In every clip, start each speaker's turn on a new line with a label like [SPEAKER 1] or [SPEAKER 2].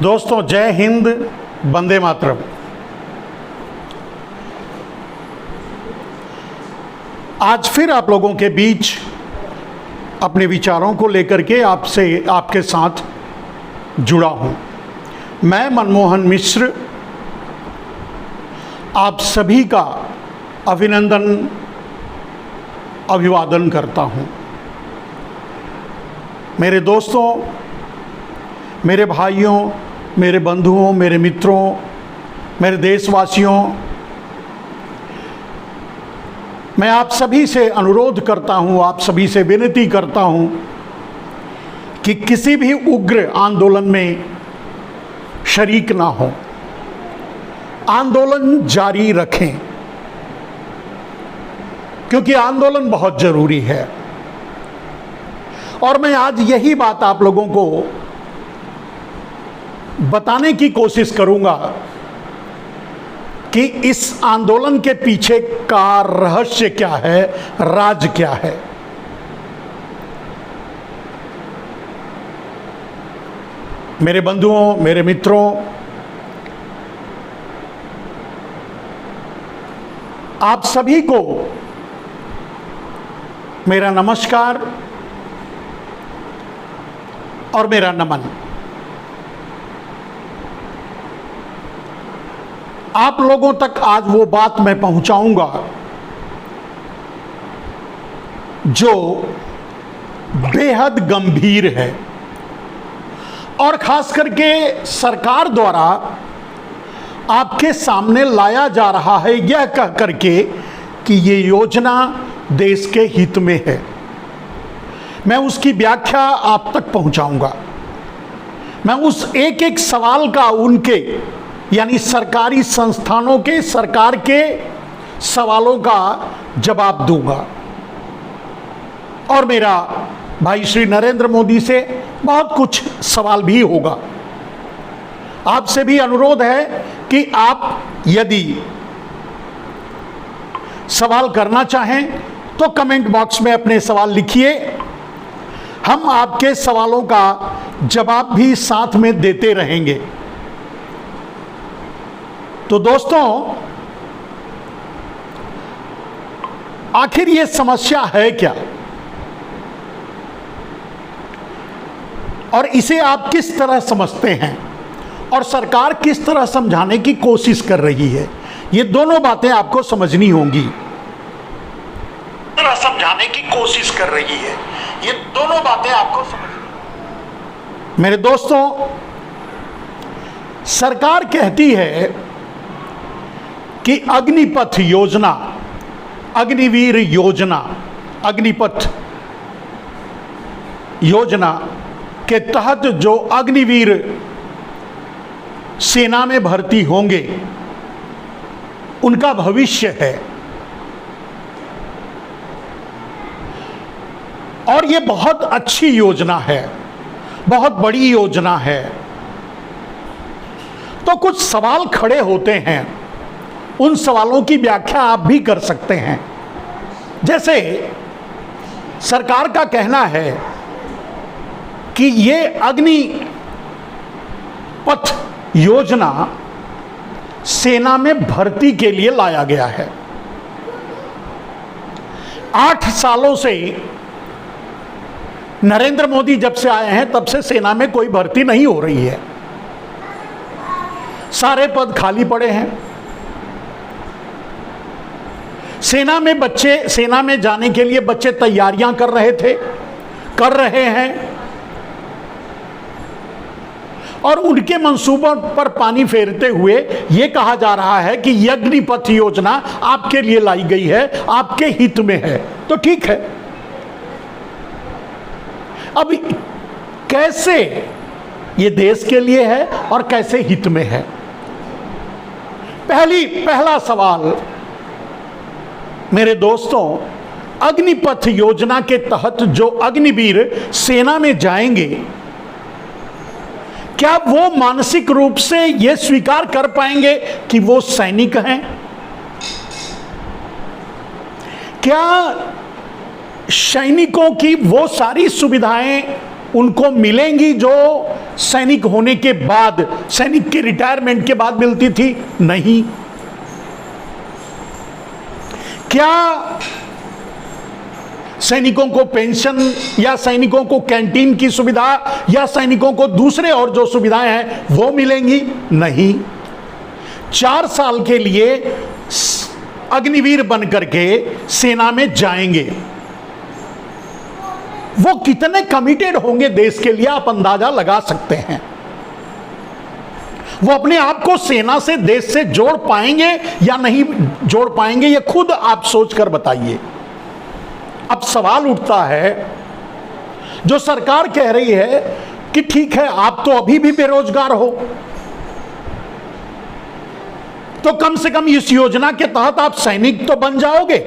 [SPEAKER 1] दोस्तों, जय हिंद, वंदे मातरम। आज फिर आप लोगों के बीच अपने विचारों को लेकर के आपके साथ जुड़ा हूं। मैं मनमोहन मिश्र आप सभी का अभिवादन करता हूं। मेरे दोस्तों, मेरे भाइयों, मेरे बंधुओं, मेरे मित्रों, मेरे देशवासियों, मैं आप सभी से अनुरोध करता हूं, आप सभी से विनती करता हूं कि किसी भी उग्र आंदोलन में शरीक ना हो। आंदोलन जारी रखें, क्योंकि आंदोलन बहुत जरूरी है। और मैं आज यही बात आप लोगों को बताने की कोशिश करूंगा कि इस आंदोलन के पीछे का रहस्य क्या है, राज क्या है। मेरे बंधुओं, मेरे मित्रों, आप सभी को मेरा नमस्कार और मेरा नमन। आप लोगों तक आज वो बात मैं पहुंचाऊंगा जो बेहद गंभीर है और खास करके सरकार द्वारा आपके सामने लाया जा रहा है यह कह करके कि ये योजना देश के हित में है। मैं उसकी व्याख्या आप तक पहुंचाऊंगा। मैं उस एक एक सवाल का उनके यानी सरकारी संस्थानों के, सरकार के सवालों का जवाब दूंगा। और मेरा भाई श्री नरेंद्र मोदी से बहुत कुछ सवाल भी होगा। आपसे भी अनुरोध है कि आप यदि सवाल करना चाहें तो कमेंट बॉक्स में अपने सवाल लिखिए। हम आपके सवालों का जवाब भी साथ में देते रहेंगे। तो दोस्तों, आखिर ये समस्या है क्या और इसे आप किस तरह समझते हैं और सरकार किस तरह समझाने की कोशिश कर रही है, ये दोनों बातें आपको समझनी होंगी। समझाने की कोशिश कर रही है, ये दोनों बातें आपको समझनी। मेरे दोस्तों, सरकार कहती है कि अग्निपथ योजना, अग्निवीर योजना, अग्निपथ योजना के तहत जो अग्निवीर सेना में भर्ती होंगे उनका भविष्य है। और ये बहुत अच्छी योजना है, बहुत बड़ी योजना है। तो कुछ सवाल खड़े होते हैं, उन सवालों की व्याख्या आप भी कर सकते हैं। जैसे सरकार का कहना है कि ये अग्निपथ योजना सेना में भर्ती के लिए लाया गया है। 8 सालों से नरेंद्र मोदी जब से आए हैं तब से सेना में कोई भर्ती नहीं हो रही है। सारे पद खाली पड़े हैं। सेना में जाने के लिए बच्चे तैयारियां कर रहे हैं और उनके मंसूबों पर पानी फेरते हुए यह कहा जा रहा है कि अग्निपथ योजना आपके लिए लाई गई है, आपके हित में है। तो ठीक है, अब कैसे ये देश के लिए है और कैसे हित में है? पहला सवाल मेरे दोस्तों, अग्निपथ योजना के तहत जो अग्निवीर सेना में जाएंगे, क्या वो मानसिक रूप से ये स्वीकार कर पाएंगे कि वो सैनिक हैं? क्या सैनिकों की वो सारी सुविधाएं उनको मिलेंगी जो सैनिक होने के बाद, सैनिक के रिटायरमेंट के बाद मिलती थी? नहीं। क्या सैनिकों को पेंशन या सैनिकों को कैंटीन की सुविधा या सैनिकों को दूसरे और जो सुविधाएं हैं वो मिलेंगी? नहीं। 4 साल के लिए अग्निवीर बन करके सेना में जाएंगे, वो कितने कमिटेड होंगे देश के लिए, आप अंदाजा लगा सकते हैं। वो अपने आप को सेना से, देश से जोड़ पाएंगे या नहीं जोड़ पाएंगे, ये खुद आप सोचकर बताइए। अब सवाल उठता है, जो सरकार कह रही है कि ठीक है आप तो अभी भी बेरोजगार हो, तो कम से कम इस योजना के तहत आप सैनिक तो बन जाओगे,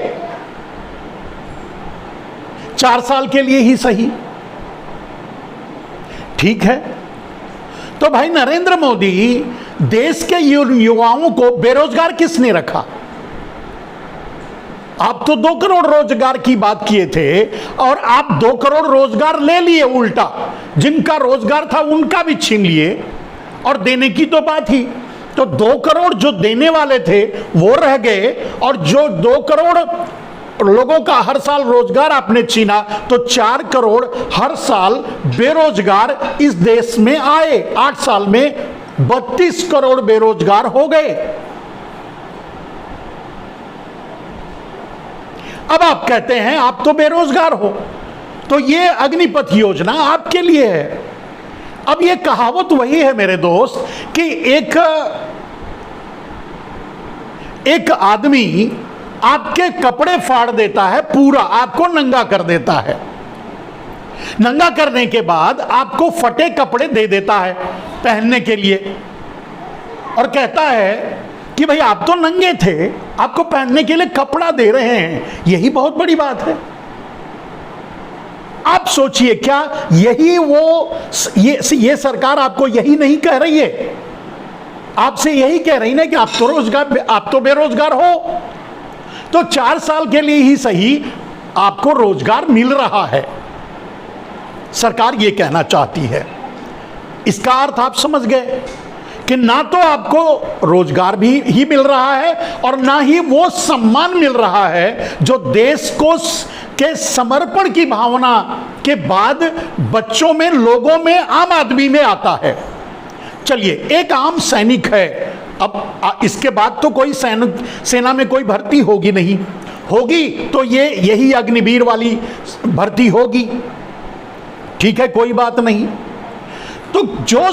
[SPEAKER 1] 4 साल के लिए ही सही। ठीक है, तो भाई नरेंद्र मोदी, देश के युवाओं को बेरोजगार किसने रखा? आप तो 2 करोड़ रोजगार की बात किए थे और आप 2 करोड़ रोजगार ले लिए, उल्टा जिनका रोजगार था उनका भी छीन लिए, और देने की तो बात ही, तो 2 करोड़ जो देने वाले थे वो रह गए, और जो 2 करोड़ लोगों का हर साल रोजगार आपने छीना, तो 4 करोड़ हर साल बेरोजगार इस देश में आए। 8 साल में 32 करोड़ बेरोजगार हो गए। अब आप कहते हैं आप तो बेरोजगार हो, तो ये अग्निपथ योजना आपके लिए है। अब ये कहावत वही है मेरे दोस्त कि एक आदमी आपके कपड़े फाड़ देता है, पूरा आपको नंगा कर देता है, नंगा करने के बाद आपको फटे कपड़े दे देता है पहनने के लिए, और कहता है कि भाई आप तो नंगे थे, आपको पहनने के लिए कपड़ा दे रहे हैं, यही बहुत बड़ी बात है। आप सोचिए, क्या यही ये सरकार आपको यही नहीं कह रही है? आपसे यही कह रही ना कि आप तो बेरोजगार हो, तो 4 साल के लिए ही सही आपको रोजगार मिल रहा है। सरकार ये कहना चाहती है। इसका अर्थ आप समझ गए कि ना तो आपको रोजगार भी ही मिल रहा है और ना ही वो सम्मान मिल रहा है जो देश को के समर्पण की भावना के बाद बच्चों में, लोगों में, आम आदमी में आता है। चलिए, एक आम सैनिक है, अब इसके बाद तो कोई सेना में कोई भर्ती होगी नहीं, होगी तो यही अग्निवीर वाली भर्ती होगी। ठीक है, कोई बात नहीं। तो जो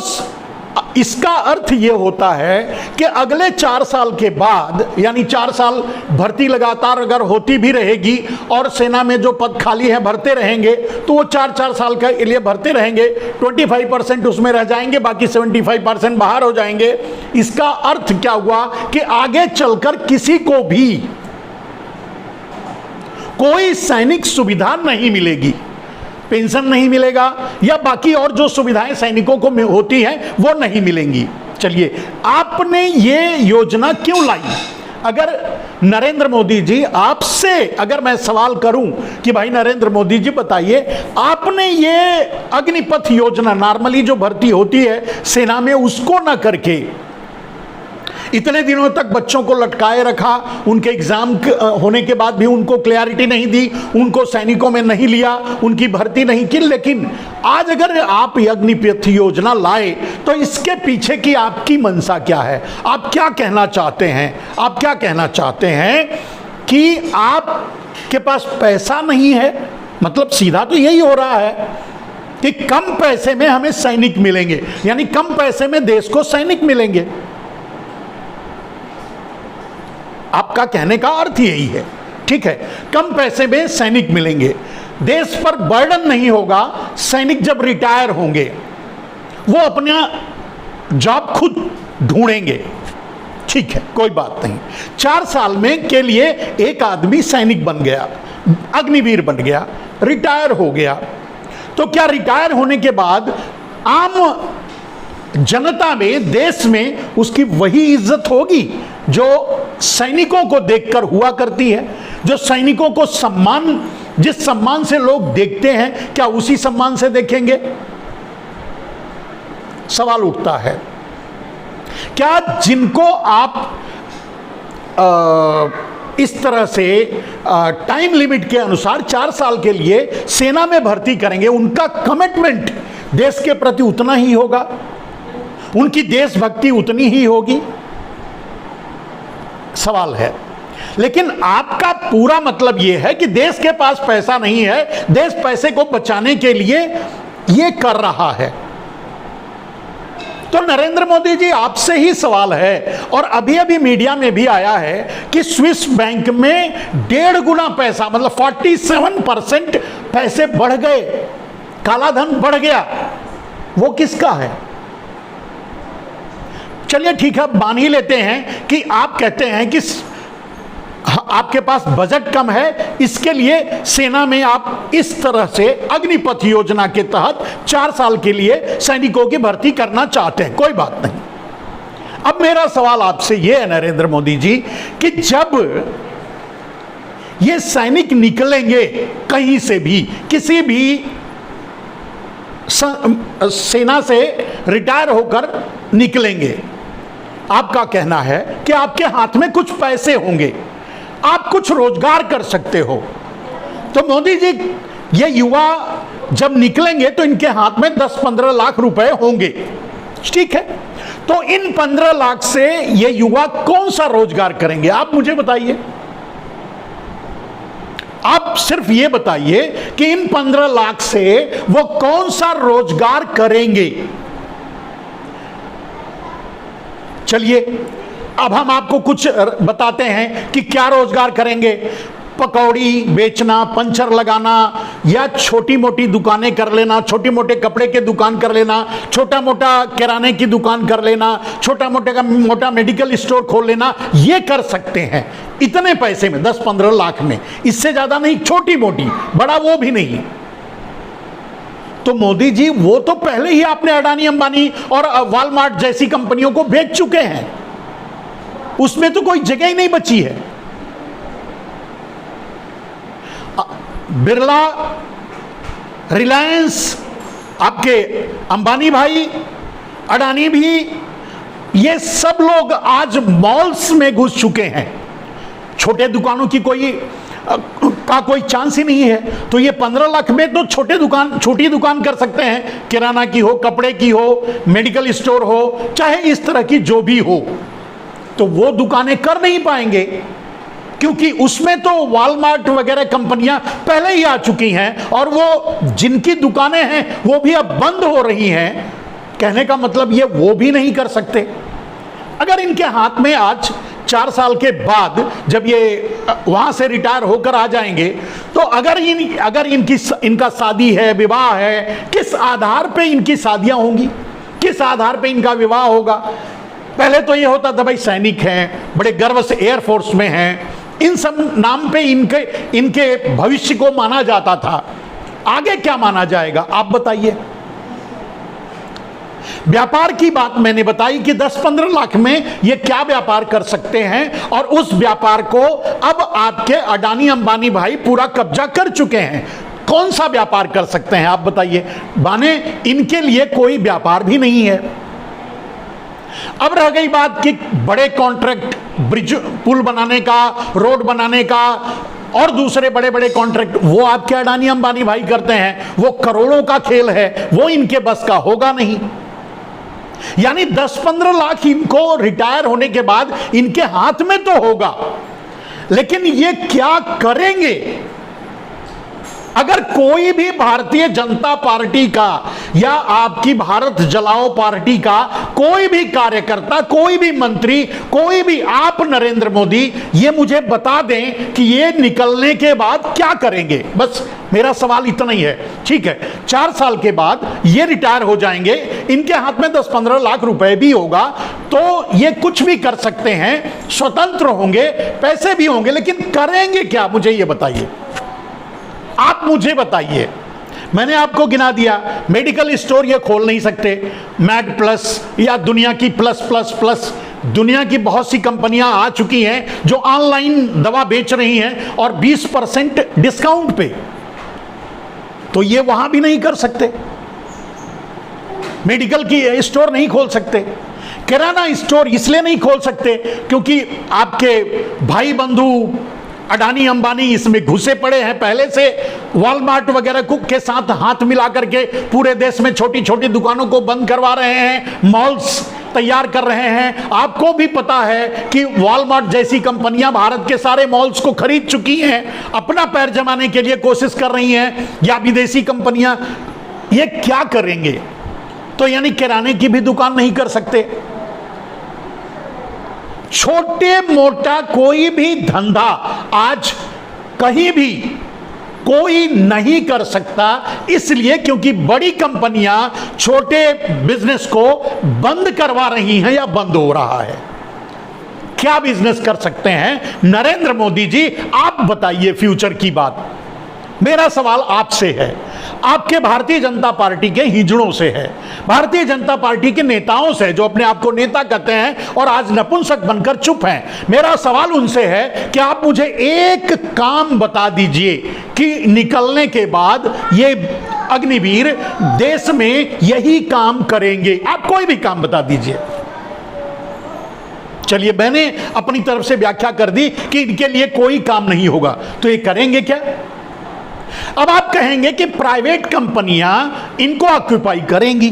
[SPEAKER 1] इसका अर्थ ये होता है कि अगले 4 साल के बाद, यानी 4 साल भर्ती लगातार अगर होती भी रहेगी और सेना में जो पद खाली है भरते रहेंगे, तो वो 4 साल के लिए भरते रहेंगे, 25% उसमें रह जाएंगे, बाकी 75% बाहर हो जाएंगे। इसका अर्थ क्या हुआ कि आगे चलकर किसी को भी कोई सैनिक सुविधा नहीं मिलेगी, पेंशन नहीं मिलेगा या बाकी और जो सुविधाएं सैनिकों को होती हैं वो नहीं मिलेंगी। चलिए, आपने ये योजना क्यों लाई? अगर नरेंद्र मोदी जी, आपसे अगर मैं सवाल करूं कि भाई नरेंद्र मोदी जी बताइए, आपने ये अग्निपथ योजना, नॉर्मली जो भर्ती होती है सेना में, उसको ना करके इतने दिनों तक बच्चों को लटकाए रखा, उनके एग्जाम होने के बाद भी उनको क्लैरिटी नहीं दी, उनको सैनिकों में नहीं लिया, उनकी भर्ती नहीं की, लेकिन आज अगर आप अग्निपथ योजना लाए तो इसके पीछे की आपकी मंशा क्या है? आप क्या कहना चाहते हैं? आप क्या कहना चाहते हैं कि आपके पास पैसा नहीं है? मतलब सीधा तो यही हो रहा है कि कम पैसे में हमें सैनिक मिलेंगे, यानी कम पैसे में देश को सैनिक मिलेंगे। आपका कहने का अर्थ यही है। ठीक है, कम पैसे में सैनिक मिलेंगे, देश पर बर्डन नहीं होगा, सैनिक जब रिटायर होंगे वो अपना जॉब खुद ढूंढेंगे। ठीक है, कोई बात नहीं। 4 साल में के लिए एक आदमी सैनिक बन गया, अग्निवीर बन गया, रिटायर हो गया, तो क्या रिटायर होने के बाद आम जनता में, देश में उसकी वही इज्जत होगी जो सैनिकों को देखकर हुआ करती है, जो सैनिकों को सम्मान जिस सम्मान से लोग देखते हैं क्या उसी सम्मान से देखेंगे? सवाल उठता है। क्या जिनको आप इस तरह से टाइम लिमिट के अनुसार 4 साल के लिए सेना में भर्ती करेंगे, उनका कमिटमेंट देश के प्रति उतना ही होगा, उनकी देशभक्ति उतनी ही होगी? सवाल है। लेकिन आपका पूरा मतलब यह है कि देश के पास पैसा नहीं है, देश पैसे को बचाने के लिए यह कर रहा है। तो नरेंद्र मोदी जी, आपसे ही सवाल है, और अभी अभी मीडिया में भी आया है कि स्विस बैंक में 1.5 गुना पैसा, मतलब 47% पैसे बढ़ गए, काला धन बढ़ गया। वो किसका है? चलिए ठीक है, मान ही लेते हैं कि आप कहते हैं कि आपके पास बजट कम है, इसके लिए सेना में आप इस तरह से अग्निपथ योजना के तहत 4 साल के लिए सैनिकों की भर्ती करना चाहते हैं, कोई बात नहीं। अब मेरा सवाल आपसे यह है नरेंद्र मोदी जी कि जब ये सैनिक निकलेंगे कहीं से भी, किसी भी सेना से रिटायर होकर निकलेंगे, आपका कहना है कि आपके हाथ में कुछ पैसे होंगे, आप कुछ रोजगार कर सकते हो। तो मोदी जी, ये युवा जब निकलेंगे तो इनके हाथ में 10-15 लाख रुपए होंगे, ठीक है? तो इन 15 लाख से ये युवा कौन सा रोजगार करेंगे? आप मुझे बताइए। आप सिर्फ ये बताइए कि इन 15 लाख से वो कौन सा रोजगार करेंगे। चलिए अब हम आपको कुछ बताते हैं कि क्या रोजगार करेंगे। पकौड़ी बेचना, पंचर लगाना, या छोटी मोटी दुकानें कर लेना, छोटी मोटे कपड़े के दुकान कर लेना, छोटा मोटा किराने की दुकान कर लेना, छोटा मोटा मेडिकल स्टोर खोल लेना, ये कर सकते हैं इतने पैसे में, 10-15 लाख में, इससे ज्यादा नहीं, छोटी मोटी, बड़ा वो भी नहीं। तो मोदी जी, वो तो पहले ही आपने अडानी अंबानी और वॉलमार्ट जैसी कंपनियों को बेच चुके हैं, उसमें तो कोई जगह ही नहीं बची है। बिरला, रिलायंस, आपके अंबानी भाई, अडानी भी, ये सब लोग आज मॉल्स में घुस चुके हैं। छोटे दुकानों की कोई चांस ही नहीं है। तो ये 15 लाख में तो छोटी दुकान कर सकते हैं, किराना की हो, कपड़े की हो, मेडिकल स्टोर हो, चाहे इस तरह की जो भी हो, तो वो दुकानें कर नहीं पाएंगे, क्योंकि उसमें तो वॉलमार्ट वगैरह कंपनियां पहले ही आ चुकी हैं, और वो जिनकी दुकानें हैं वो भी अब बंद हो रही हैं। कहने का मतलब ये वो भी नहीं कर सकते। अगर इनके हाथ में आज 4 साल के बाद जब ये वहां से रिटायर होकर आ जाएंगे, तो अगर इनका शादी है, विवाह है, किस आधार पे इनकी शादियां होंगी, किस आधार पे इनका विवाह होगा? पहले तो ये होता था भाई सैनिक हैं, बड़े गर्व से एयरफोर्स में हैं, इन सब नाम पे इनके भविष्य को माना जाता था। आगे क्या माना जाएगा आप बताइए। व्यापार की बात मैंने बताई कि 10-15 लाख में ये क्या व्यापार कर सकते हैं, और उस व्यापार को अब आपके अडानी अंबानी भाई पूरा कब्जा कर चुके हैं। कौन सा व्यापार कर सकते हैं आप बताइए? माने इनके लिए कोई व्यापार भी नहीं है। अब रह गई बात कि बड़े कॉन्ट्रैक्ट, ब्रिज, पुल बनाने का, रोड बनाने का, और दूसरे बड़े बड़े कॉन्ट्रैक्ट, वो आपके अडानी अंबानी भाई करते हैं। वो करोड़ों का खेल है, वो इनके बस का होगा नहीं। यानी 10-15 लाख इनको रिटायर होने के बाद इनके हाथ में तो होगा, लेकिन ये क्या करेंगे? अगर कोई भी भारतीय जनता पार्टी का या आपकी भारत जलाओ पार्टी का कोई भी कार्यकर्ता, कोई भी मंत्री, कोई भी आप नरेंद्र मोदी, ये मुझे बता दें कि ये निकलने के बाद क्या करेंगे। बस मेरा सवाल इतना ही है। ठीक है, 4 साल के बाद ये रिटायर हो जाएंगे, इनके हाथ में 10-15 लाख रुपए भी होगा, तो ये कुछ भी कर सकते हैं, स्वतंत्र होंगे, पैसे भी होंगे, लेकिन करेंगे क्या? मुझे ये बताइए, आप मुझे बताइए। मैंने आपको गिना दिया, मेडिकल स्टोर ये खोल नहीं सकते, मैड प्लस या दुनिया की प्लस प्लस प्लस दुनिया की बहुत सी कंपनियां आ चुकी हैं जो ऑनलाइन दवा बेच रही हैं और 20% डिस्काउंट पे, तो ये वहां भी नहीं कर सकते। मेडिकल की स्टोर नहीं खोल सकते, किराना स्टोर इसलिए नहीं खोल सकते क्योंकि आपके भाई बंधु अडानी अंबानी इसमें घुसे पड़े हैं पहले से। वॉलमार्ट वगैरह के साथ हाथ मिला करके पूरे देश में छोटी छोटी दुकानों को बंद करवा रहे हैं, मॉल्स तैयार कर रहे हैं। आपको भी पता है कि वॉलमार्ट जैसी कंपनियां भारत के सारे मॉल्स को खरीद चुकी हैं, अपना पैर जमाने के लिए कोशिश कर रही हैं, या विदेशी कंपनियां। ये क्या करेंगे? तो यानी किराने की भी दुकान नहीं कर सकते। छोटे मोटा कोई भी धंधा आज कहीं भी कोई नहीं कर सकता, इसलिए क्योंकि बड़ी कंपनियां छोटे बिजनेस को बंद करवा रही हैं या बंद हो रहा है। क्या बिजनेस कर सकते हैं नरेंद्र मोदी जी? आप बताइए फ्यूचर की बात। मेरा सवाल आपसे है, आपके भारतीय जनता पार्टी के हिजड़ों से है, भारतीय जनता पार्टी के नेताओं से जो अपने आप को नेता कहते हैं और आज नपुंसक बनकर चुप हैं। मेरा सवाल उनसे है कि आप मुझे एक काम बता दीजिए कि निकलने के बाद ये अग्निवीर देश में यही काम करेंगे। आप कोई भी काम बता दीजिए। चलिए, मैंने अपनी तरफ से व्याख्या कर दी कि इनके लिए कोई काम नहीं होगा, तो ये करेंगे क्या? अब आप कहेंगे कि प्राइवेट कंपनियां इनको ऑक्यूपाई करेंगी,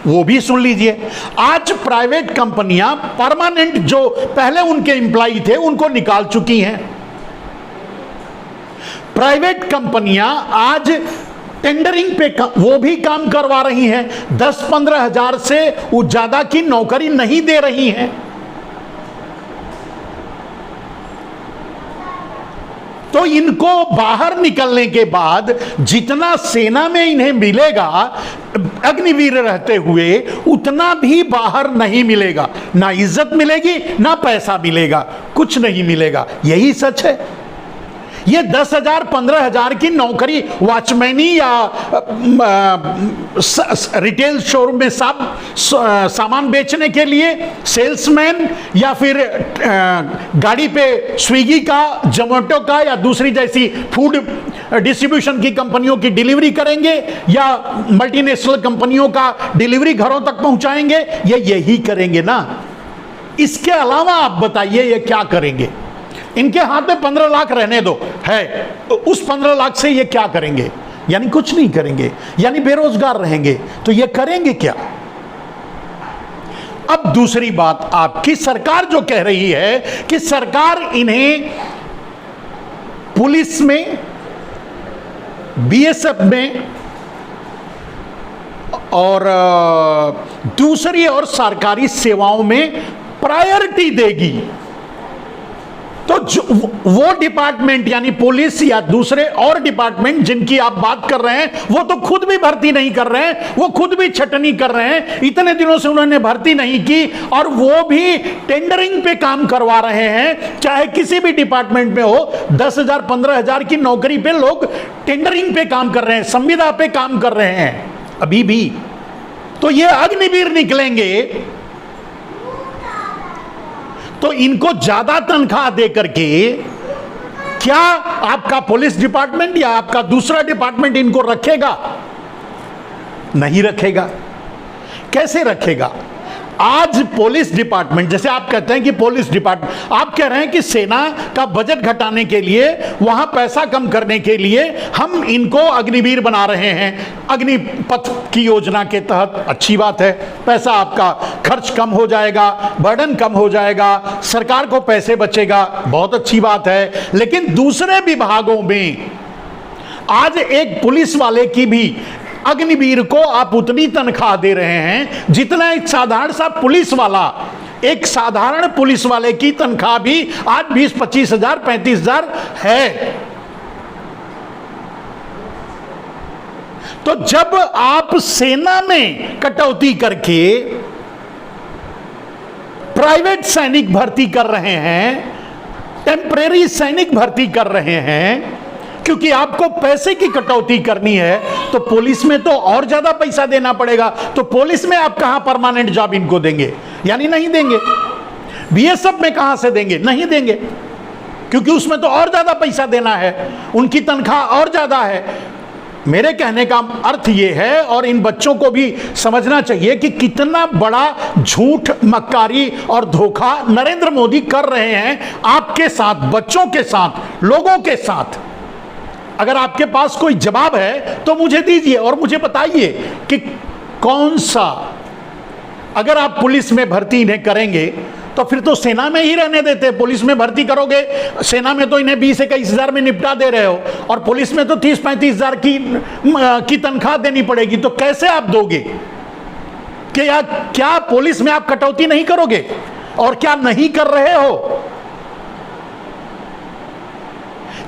[SPEAKER 1] वो भी सुन लीजिए। आज प्राइवेट कंपनियां परमानेंट जो पहले उनके एम्प्लॉय थे उनको निकाल चुकी हैं। प्राइवेट कंपनियां आज टेंडरिंग पे वो भी काम करवा रही हैं, 10-15 हजार से ज्यादा की नौकरी नहीं दे रही हैं। तो इनको बाहर निकलने के बाद जितना सेना में इन्हें मिलेगा अग्निवीर रहते हुए, उतना भी बाहर नहीं मिलेगा। ना इज्जत मिलेगी, ना पैसा मिलेगा, कुछ नहीं मिलेगा। यही सच है। ये 10,000 15,000 की नौकरी वॉचमैनी या रिटेल शोरूम में सामान बेचने के लिए सेल्समैन, या फिर गाड़ी पे स्विगी का, जोमेटो का या दूसरी जैसी फूड डिस्ट्रीब्यूशन की कंपनियों की डिलीवरी करेंगे, या मल्टीनेशनल कंपनियों का डिलीवरी घरों तक पहुंचाएंगे, ये यही करेंगे ना। इसके अलावा आप बताइए ये क्या करेंगे? इनके हाथ में 15 लाख रहने दो है, तो उस 15 लाख से ये क्या करेंगे? यानी कुछ नहीं करेंगे, यानी बेरोजगार रहेंगे। तो ये करेंगे क्या? अब दूसरी बात, आपकी सरकार जो कह रही है कि सरकार इन्हें पुलिस में, बीएसएफ में और दूसरी और सरकारी सेवाओं में प्रायोरिटी देगी। तो जो वो डिपार्टमेंट यानी पुलिस या दूसरे और डिपार्टमेंट जिनकी आप बात कर रहे हैं, वो तो खुद भी भर्ती नहीं कर रहे हैं, वो खुद भी छटनी कर रहे हैं। इतने दिनों से उन्होंने भर्ती नहीं की और वो भी टेंडरिंग पे काम करवा रहे हैं। चाहे किसी भी डिपार्टमेंट में हो, 10,000 15,000 की नौकरी पे लोग टेंडरिंग पे काम कर रहे हैं, संविदा पे काम कर रहे हैं अभी भी। तो ये अग्निवीर निकलेंगे तो इनको ज्यादा तनख्वाह दे करके क्या आपका पुलिस डिपार्टमेंट या आपका दूसरा डिपार्टमेंट इनको रखेगा? नहीं रखेगा। कैसे रखेगा? आज पुलिस डिपार्टमेंट, जैसे आप कहते हैं कि पुलिस डिपार्टमेंट, आप कह रहे हैं कि सेना का बजट घटाने के लिए, वहां पैसा कम करने के लिए हम इनको अग्निवीर बना रहे हैं अग्निपथ की योजना के तहत। अच्छी बात है, पैसा आपका खर्च कम हो जाएगा, बर्डन कम हो जाएगा, सरकार को पैसे बचेगा, बहुत अच्छी बात है। लेकिन दूसरे विभागों में आज एक पुलिस वाले की भी, अग्निवीर को आप उतनी तनख्वाह दे रहे हैं जितना एक साधारण सा पुलिस वाला, एक साधारण पुलिस वाले की तनख्वाह भी आज 20-25 हजार 35 हजार है। तो जब आप सेना में कटौती करके प्राइवेट सैनिक भर्ती कर रहे हैं, टेम्परेरी सैनिक भर्ती कर रहे हैं, क्योंकि आपको पैसे की कटौती करनी है, तो पुलिस में तो और ज्यादा पैसा देना पड़ेगा। तो पुलिस में आप कहां परमानेंट जॉब इनको देंगे? यानी नहीं देंगे। बीएसएफ में कहां से देंगे? नहीं देंगे, क्योंकि उसमें तो और ज्यादा पैसा देना है, उनकी तनख्वाह और ज्यादा है। मेरे कहने का अर्थ यह है, और इन बच्चों को भी समझना चाहिए कि कितना बड़ा झूठ, मक्कारी और धोखा नरेंद्र मोदी कर रहे हैं आपके साथ, बच्चों के साथ, लोगों के साथ। अगर आपके पास कोई जवाब है तो मुझे दीजिए और मुझे बताइए कि कौन सा, अगर आप पुलिस में भर्ती इन्हें करेंगे तो फिर तो सेना में ही रहने देते। पुलिस में भर्ती करोगे, सेना में तो इन्हें 20-21 हजार में निपटा दे रहे हो, और पुलिस में तो 30-35 हजार की तनख्वाह देनी पड़ेगी। तो कैसे आप दोगे? कि या क्या पुलिस में आप कटौती नहीं करोगे? और क्या नहीं कर रहे हो?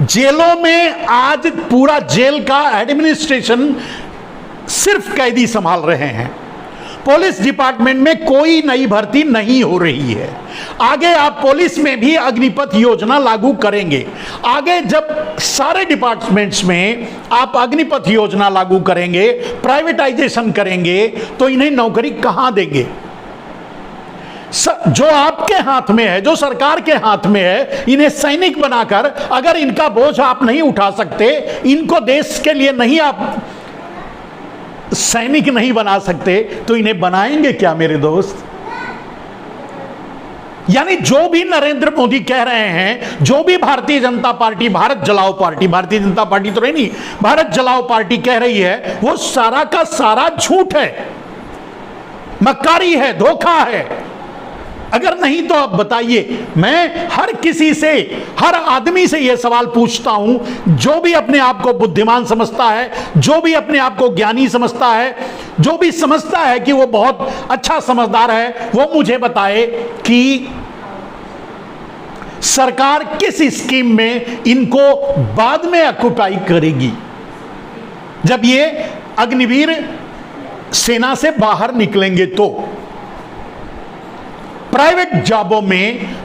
[SPEAKER 1] जेलों में आज पूरा जेल का एडमिनिस्ट्रेशन सिर्फ कैदी संभाल रहे हैं। पुलिस डिपार्टमेंट में कोई नई भर्ती नहीं हो रही है। आगे आप पुलिस में भी अग्निपथ योजना लागू करेंगे, आगे जब सारे डिपार्टमेंट्स में आप अग्निपथ योजना लागू करेंगे, प्राइवेटाइजेशन करेंगे, तो इन्हें नौकरी कहां देंगे? जो आपके हाथ में है, जो सरकार के हाथ में है, इन्हें सैनिक बनाकर, अगर इनका बोझ आप नहीं उठा सकते, इनको देश के लिए नहीं आप सैनिक नहीं बना सकते, तो इन्हें बनाएंगे क्या मेरे दोस्त? यानी जो भी नरेंद्र मोदी कह रहे हैं, जो भी भारतीय जनता पार्टी, भारत जलाओ पार्टी, भारतीय जनता पार्टी तो नहीं, भारत जलाओ पार्टी कह रही है, वो सारा का सारा झूठ है, मक्कारी है, धोखा है। अगर नहीं तो आप बताइए। मैं हर किसी से, हर आदमी से यह सवाल पूछता हूं, जो भी अपने आप को बुद्धिमान समझता है, जो भी अपने आप को ज्ञानी समझता है, जो भी समझता है कि वो बहुत अच्छा समझदार है, वो मुझे बताए कि सरकार किस स्कीम में इनको बाद में ऑक्युपाई करेगी जब ये अग्निवीर सेना से बाहर निकलेंगे। तो प्राइवेट जॉबों में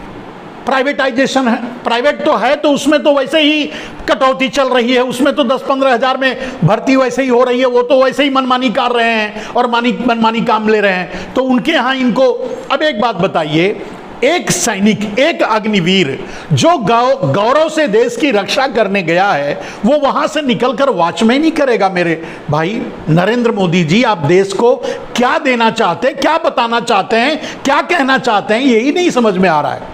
[SPEAKER 1] प्राइवेटाइजेशन है, प्राइवेट तो है, तो उसमें तो वैसे ही कटौती चल रही है, उसमें तो 10-15 हजार में भर्ती वैसे ही हो रही है, वो तो वैसे ही मनमानी कर रहे हैं और मनमानी काम ले रहे हैं, तो उनके यहाँ इनको। अब एक बात बताइए, एक सैनिक, एक अग्निवीर जो गौरव से देश की रक्षा करने गया है, वो वहां से निकलकर वॉचमैन ही करेगा? मेरे भाई नरेंद्र मोदी जी, आप देश को क्या देना चाहते हैं, क्या बताना चाहते हैं, क्या कहना चाहते हैं, यही नहीं समझ में आ रहा है।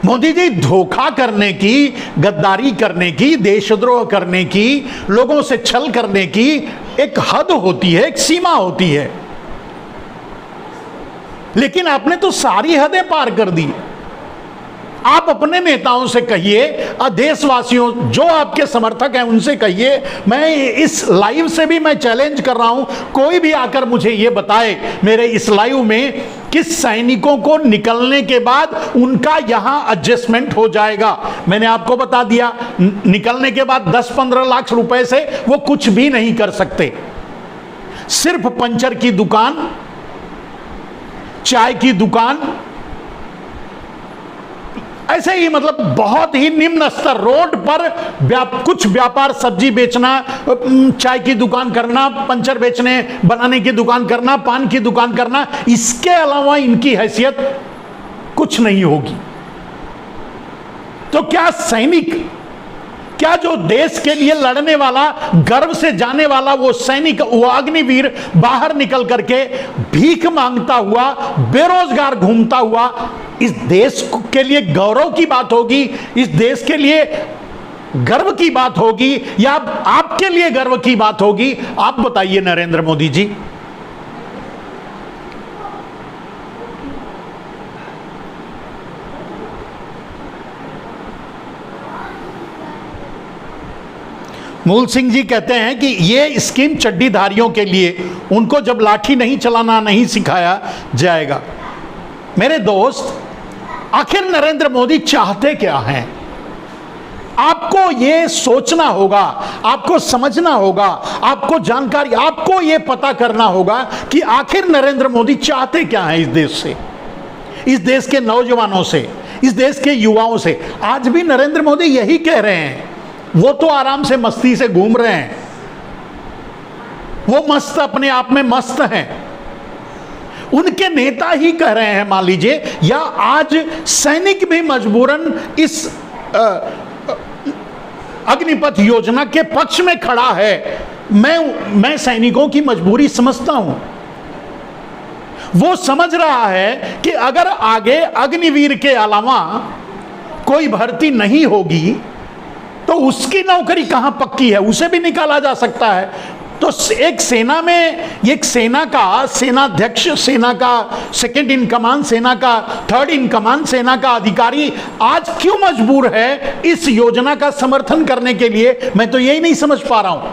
[SPEAKER 1] मोदी जी, धोखा करने की, गद्दारी करने की, देशद्रोह करने की, लोगों से छल करने की एक हद होती है, एक सीमा होती है, लेकिन आपने तो सारी हदें पार कर दी। आप अपने नेताओं से कहिए, देशवासियों जो आपके समर्थक हैं उनसे कहिए, मैं इस लाइव से भी मैं चैलेंज कर रहा हूं, कोई भी आकर मुझे ये बताए मेरे इस लाइव में कि सैनिकों को निकलने के बाद उनका यहां एडजस्टमेंट हो जाएगा। मैंने आपको बता दिया, निकलने के बाद 10-15 लाख रुपए से वो कुछ भी नहीं कर सकते। सिर्फ पंचर की दुकान, चाय की दुकान, ऐसे ही मतलब बहुत ही निम्न स्तर, रोड पर कुछ व्यापार, सब्जी बेचना, चाय की दुकान करना, पंचर बेचने बनाने की दुकान करना, पान की दुकान करना, इसके अलावा इनकी हैसियत कुछ नहीं होगी। तो क्या सैनिक, क्या जो देश के लिए लड़ने वाला, गर्व से जाने वाला वो सैनिक, वो अग्निवीर बाहर निकल करके भीख मांगता हुआ, बेरोजगार घूमता हुआ, इस देश के लिए गौरव की बात होगी, इस देश के लिए गर्व की बात होगी, या आपके लिए गर्व की बात होगी? आप बताइए नरेंद्र मोदी जी। मूल सिंह जी कहते हैं कि ये स्कीम चड्डीधारियों के लिए, उनको जब लाठी नहीं चलाना नहीं सिखाया जाएगा। मेरे दोस्त, आखिर नरेंद्र मोदी चाहते क्या हैं? आपको ये सोचना होगा, आपको समझना होगा, आपको जानकारी, आपको ये पता करना होगा कि आखिर नरेंद्र मोदी चाहते क्या हैं इस देश से, इस देश के नौजवानों से, इस देश के युवाओं से। आज भी नरेंद्र मोदी यही कह रहे हैं, वो तो आराम से मस्ती से घूम रहे हैं, वो मस्त, अपने आप में मस्त हैं, उनके नेता ही कह रहे हैं, मान लीजिए, या आज सैनिक भी मजबूरन इस अग्निपथ योजना के पक्ष में खड़ा है। मैं सैनिकों की मजबूरी समझता हूं। वो समझ रहा है कि अगर आगे अग्निवीर के अलावा कोई भर्ती नहीं होगी तो उसकी नौकरी कहां पक्की है, उसे भी निकाला जा सकता है। तो एक सेना में, एक सेना का सेनाध्यक्ष, सेना का सेकंड इन कमांड, सेना का थर्ड इन कमांड, सेना का अधिकारी आज क्यों मजबूर है इस योजना का समर्थन करने के लिए? मैं तो यही नहीं समझ पा रहा हूं।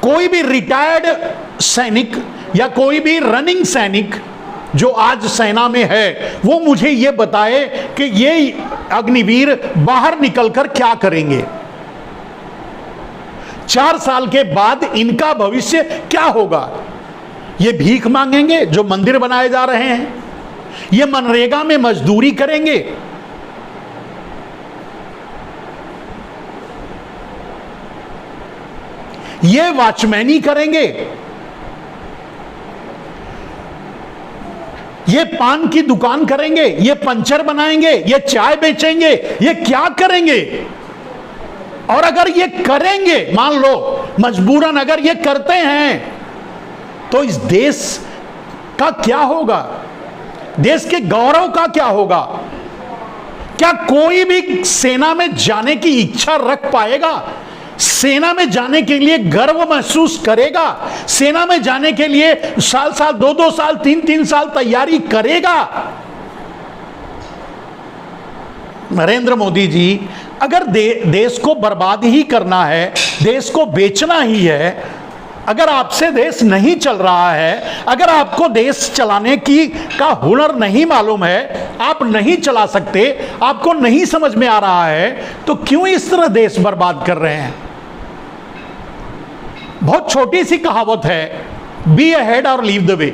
[SPEAKER 1] कोई भी रिटायर्ड सैनिक या कोई भी रनिंग सैनिक जो आज सेना में है, वो मुझे ये बताए कि ये अग्निवीर बाहर निकलकर क्या करेंगे, 4 साल के बाद इनका भविष्य क्या होगा? ये भीख मांगेंगे जो मंदिर बनाए जा रहे हैं? ये मनरेगा में मजदूरी करेंगे? ये वॉचमैनी करेंगे? ये पान की दुकान करेंगे? ये पंचर बनाएंगे? ये चाय बेचेंगे? ये क्या करेंगे? और अगर ये करेंगे, मान लो मजबूरन अगर ये करते हैं, तो इस देश का क्या होगा? देश के गौरव का क्या होगा? क्या कोई भी सेना में जाने की इच्छा रख पाएगा? सेना में जाने के लिए गर्व महसूस करेगा? सेना में जाने के लिए साल 2 साल 3 साल तैयारी करेगा? नरेंद्र मोदी जी, अगर देश को बर्बाद ही करना है, देश को बेचना ही है, अगर आपसे देश नहीं चल रहा है, अगर आपको देश चलाने का हुनर नहीं मालूम है, आप नहीं चला सकते, आपको नहीं समझ में आ रहा है, तो क्यों इस तरह देश बर्बाद कर रहे हैं? बहुत छोटी सी कहावत है, बी अहेड और लीव द वे।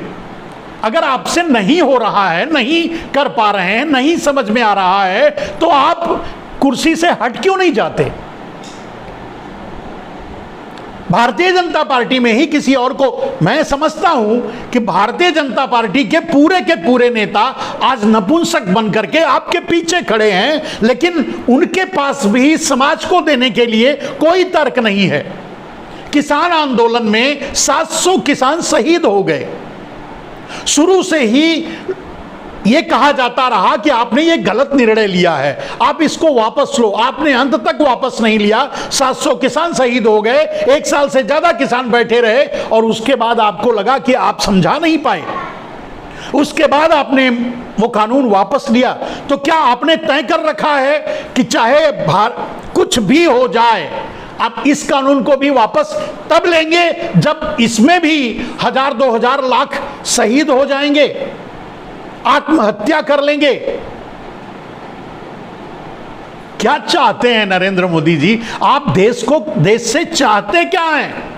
[SPEAKER 1] अगर आपसे नहीं हो रहा है, नहीं कर पा रहे हैं, नहीं समझ में आ रहा है, तो आप कुर्सी से हट क्यों नहीं जाते? भारतीय जनता पार्टी में ही किसी और को, मैं समझता हूं कि भारतीय जनता पार्टी के पूरे नेता आज नपुंसक बनकर के आपके पीछे खड़े हैं, लेकिन उनके पास भी समाज को देने के लिए कोई तर्क नहीं है। किसान आंदोलन में 700 किसान शहीद हो गए। शुरू से ही यह कहा जाता रहा कि आपने ये गलत निर्णय लिया है, आप इसको वापस लो। आपने अंत तक वापस नहीं लिया। 700 किसान शहीद हो गए, 1 साल से ज्यादा किसान बैठे रहे, और उसके बाद आपको लगा कि आप समझा नहीं पाए। उसके बाद आपने वो कानून वापस लिया। तो क्या आपने तय कर रखा है कि चाहे कुछ भी हो जाए, आप इस कानून को भी वापस तब लेंगे जब इसमें भी 1000, 2000 लाख शहीद हो जाएंगे, आत्महत्या कर लेंगे? क्या चाहते हैं नरेंद्र मोदी जी? आप देश से चाहते क्या हैं?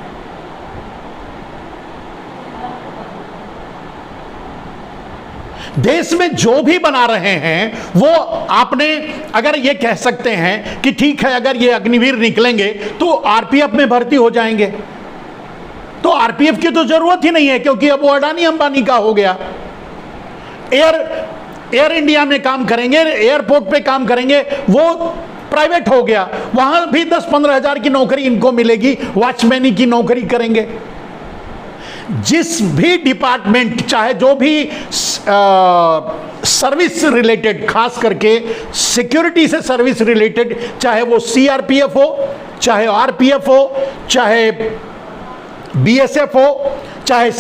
[SPEAKER 1] देश में जो भी बना रहे हैं वो आपने, अगर ये कह सकते हैं कि ठीक है, अगर ये अग्निवीर निकलेंगे तो आरपीएफ में भर्ती हो जाएंगे, तो आरपीएफ की तो जरूरत ही नहीं है, क्योंकि अब वो अडानी अंबानी का हो गया। एयर इंडिया में काम करेंगे, एयरपोर्ट पे काम करेंगे, वो प्राइवेट हो गया, वहां भी 10-15 हजार की नौकरी इनको मिलेगी, वॉचमैनी की नौकरी करेंगे। जिस भी डिपार्टमेंट, चाहे जो भी सर्विस रिलेटेड, खास करके सिक्योरिटी से सर्विस रिलेटेड, चाहे वो सीआरपीएफ हो, चाहे आरपीएफ हो, चाहे बीएसएफ हो, चाहे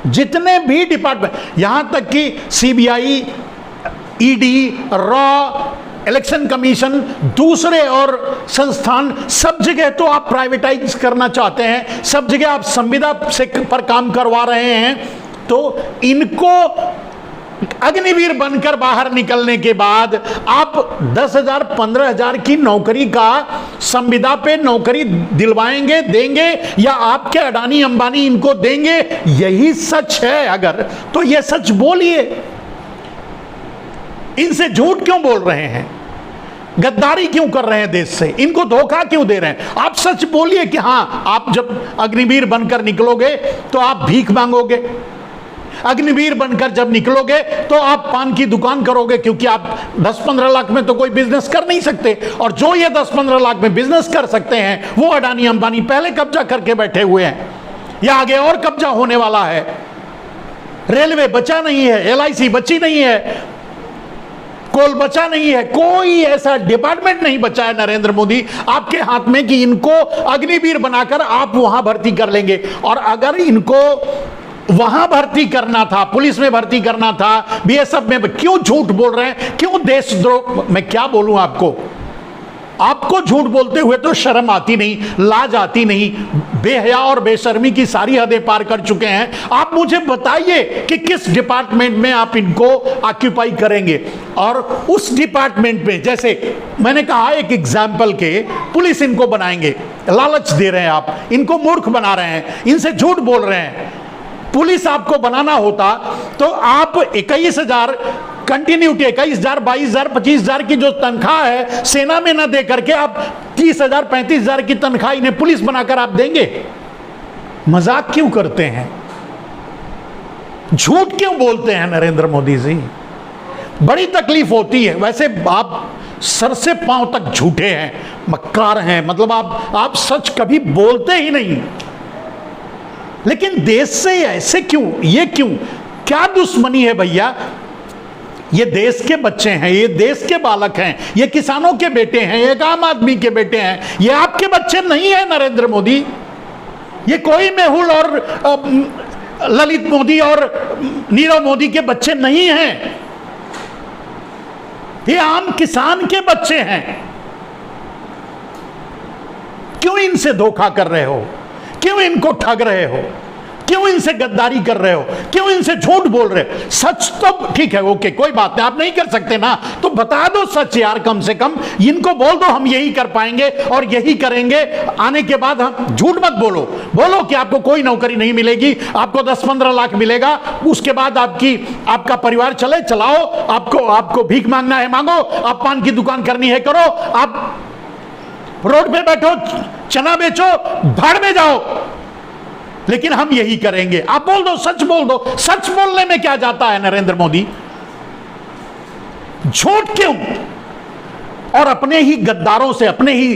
[SPEAKER 1] जितने भी डिपार्टमेंट, यहां तक कि CBI, ED, raw, election commission, दूसरे और संस्थान, सब जगह तो आप प्राइवेटाइज करना चाहते हैं, सब जगह आप संविदा से पर काम करवा रहे हैं। तो इनको अग्निवीर बनकर बाहर निकलने के बाद आप 10,000, 15,000 की नौकरी का संविदा पे नौकरी दिलवाएंगे, देंगे, या आपके अडानी अंबानी इनको देंगे? यही सच है अगर, तो ये सच बोलिए। इनसे झूठ क्यों बोल रहे हैं? गद्दारी क्यों कर रहे हैं देश से, इनको धोखा क्यों दे रहे हैं? आप सच बोलिए कि हां, आप जब अग्निवीर बनकर निकलोगे तो आप भीख मांगोगे, अग्निवीर बनकर जब निकलोगे तो आप पान की दुकान करोगे, क्योंकि आप 10-15 लाख में तो कोई बिजनेस कर नहीं सकते, और जो ये 10-15 लाख में बिजनेस कर सकते हैं वो अडानी अंबानी पहले कब्जा करके बैठे हुए हैं, या आगे और कब्जा होने वाला है। रेलवे बचा नहीं है, LIC बची नहीं है, कोल बचा नहीं है, कोई ऐसा डिपार्टमेंट नहीं बचा है नरेंद्र मोदी आपके हाथ में कि इनको अग्निवीर बनाकर आप वहां भर्ती कर लेंगे। और अगर इनको वहां भर्ती करना था, पुलिस में भर्ती करना था, BSF में, क्यों झूठ बोल रहे हैं, क्यों देशद्रोह? मैं क्या बोलूं आपको, आपको झूठ बोलते हुए तो शर्म आती नहीं, लाज आती नहीं, बेहया और बेशर्मी की सारी हदें पार कर चुके हैं। आप मुझे बताइए कि किस डिपार्टमेंट में आप इनको ऑक्यूपाई करेंगे, और उस डिपार्टमेंट में, जैसे मैंने कहा एक एग्जाम्पल के, पुलिस इनको बनाएंगे, लालच दे रहे हैं आप, इनको मूर्ख बना रहे हैं, इनसे झूठ बोल रहे हैं। पुलिस आपको बनाना होता तो आप 21,000 कंटिन्यूटी, 21,000, 22,000, 25,000 की जो तनख्वाह है सेना में ना दे करके आप 30,000, 35,000 की तनख्वाह इन्हें पुलिस बनाकर आप देंगे? मजाक क्यों करते हैं, झूठ क्यों बोलते हैं नरेंद्र मोदी जी? बड़ी तकलीफ होती है। वैसे आप सर से पांव तक झूठे हैं, मक्कार हैं, मतलब आप सच कभी बोलते ही नहीं। लेकिन देश से ऐसे क्यों, ये क्यों, क्या दुश्मनी है भैया? ये देश के बच्चे हैं, ये देश के बालक हैं, ये किसानों के बेटे हैं, ये आम आदमी के बेटे हैं, ये आपके बच्चे नहीं है नरेंद्र मोदी। ये कोई मेहुल और ललित मोदी और नीरव मोदी के बच्चे नहीं हैं, ये आम किसान के बच्चे हैं। क्यों इनसे धोखा कर रहे हो, क्यों इनको ठग रहे हो, क्यों इनसे गद्दारी कर रहे हो, क्यों इनसे झूठ बोल रहे हो? सच तो ठीक है, ओके, कोई बात नहीं, आप नहीं कर सकते ना, तो बता दो सच यार, कम से कम इनको बोल दो हम यही कर पाएंगे और यही करेंगे, आने के बाद हम झूठ मत बोलो, बोलो कि आपको कोई नौकरी नहीं मिलेगी, आपको 10-15 लाख मिलेगा, उसके बाद आपका परिवार चलाओ, आपको भीख मांगना है मांगो, आप पान की दुकान करनी है करो, आप रोड पे बैठो, चना बेचो, भाड़ में जाओ, लेकिन हम यही करेंगे। आप बोल दो, सच बोल दो। सच बोलने में क्या जाता है नरेंद्र मोदी, झूठ क्यों? और अपने ही गद्दारों से, अपने ही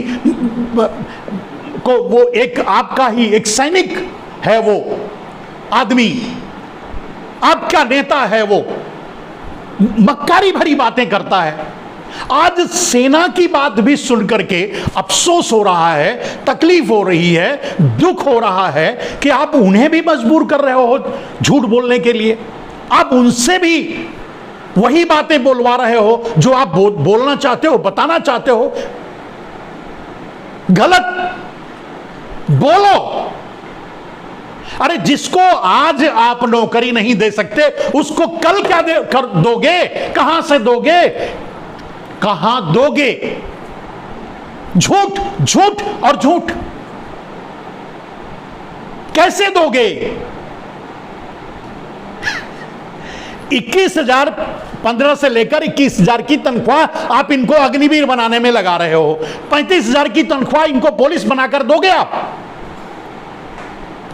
[SPEAKER 1] को, वो एक आपका ही एक सैनिक है, वो आदमी आपका नेता है, वो मक्कारी भरी बातें करता है। आज सेना की बात भी सुन करके अफसोस हो रहा है, तकलीफ हो रही है, दुख हो रहा है कि आप उन्हें भी मजबूर कर रहे हो झूठ बोलने के लिए। आप उनसे भी वही बातें बोलवा रहे हो जो आप बोलना चाहते हो, बताना चाहते हो। गलत बोलो। अरे जिसको आज आप नौकरी नहीं दे सकते उसको कल क्या कर दोगे? कहां से दोगे? कहां दोगे? झूठ, झूठ और झूठ कैसे दोगे? 21,000, 15 से लेकर 21,000 की तनख्वाह आप इनको अग्निवीर बनाने में लगा रहे हो। 35,000 की तनख्वाह इनको पुलिस बनाकर दोगे आप?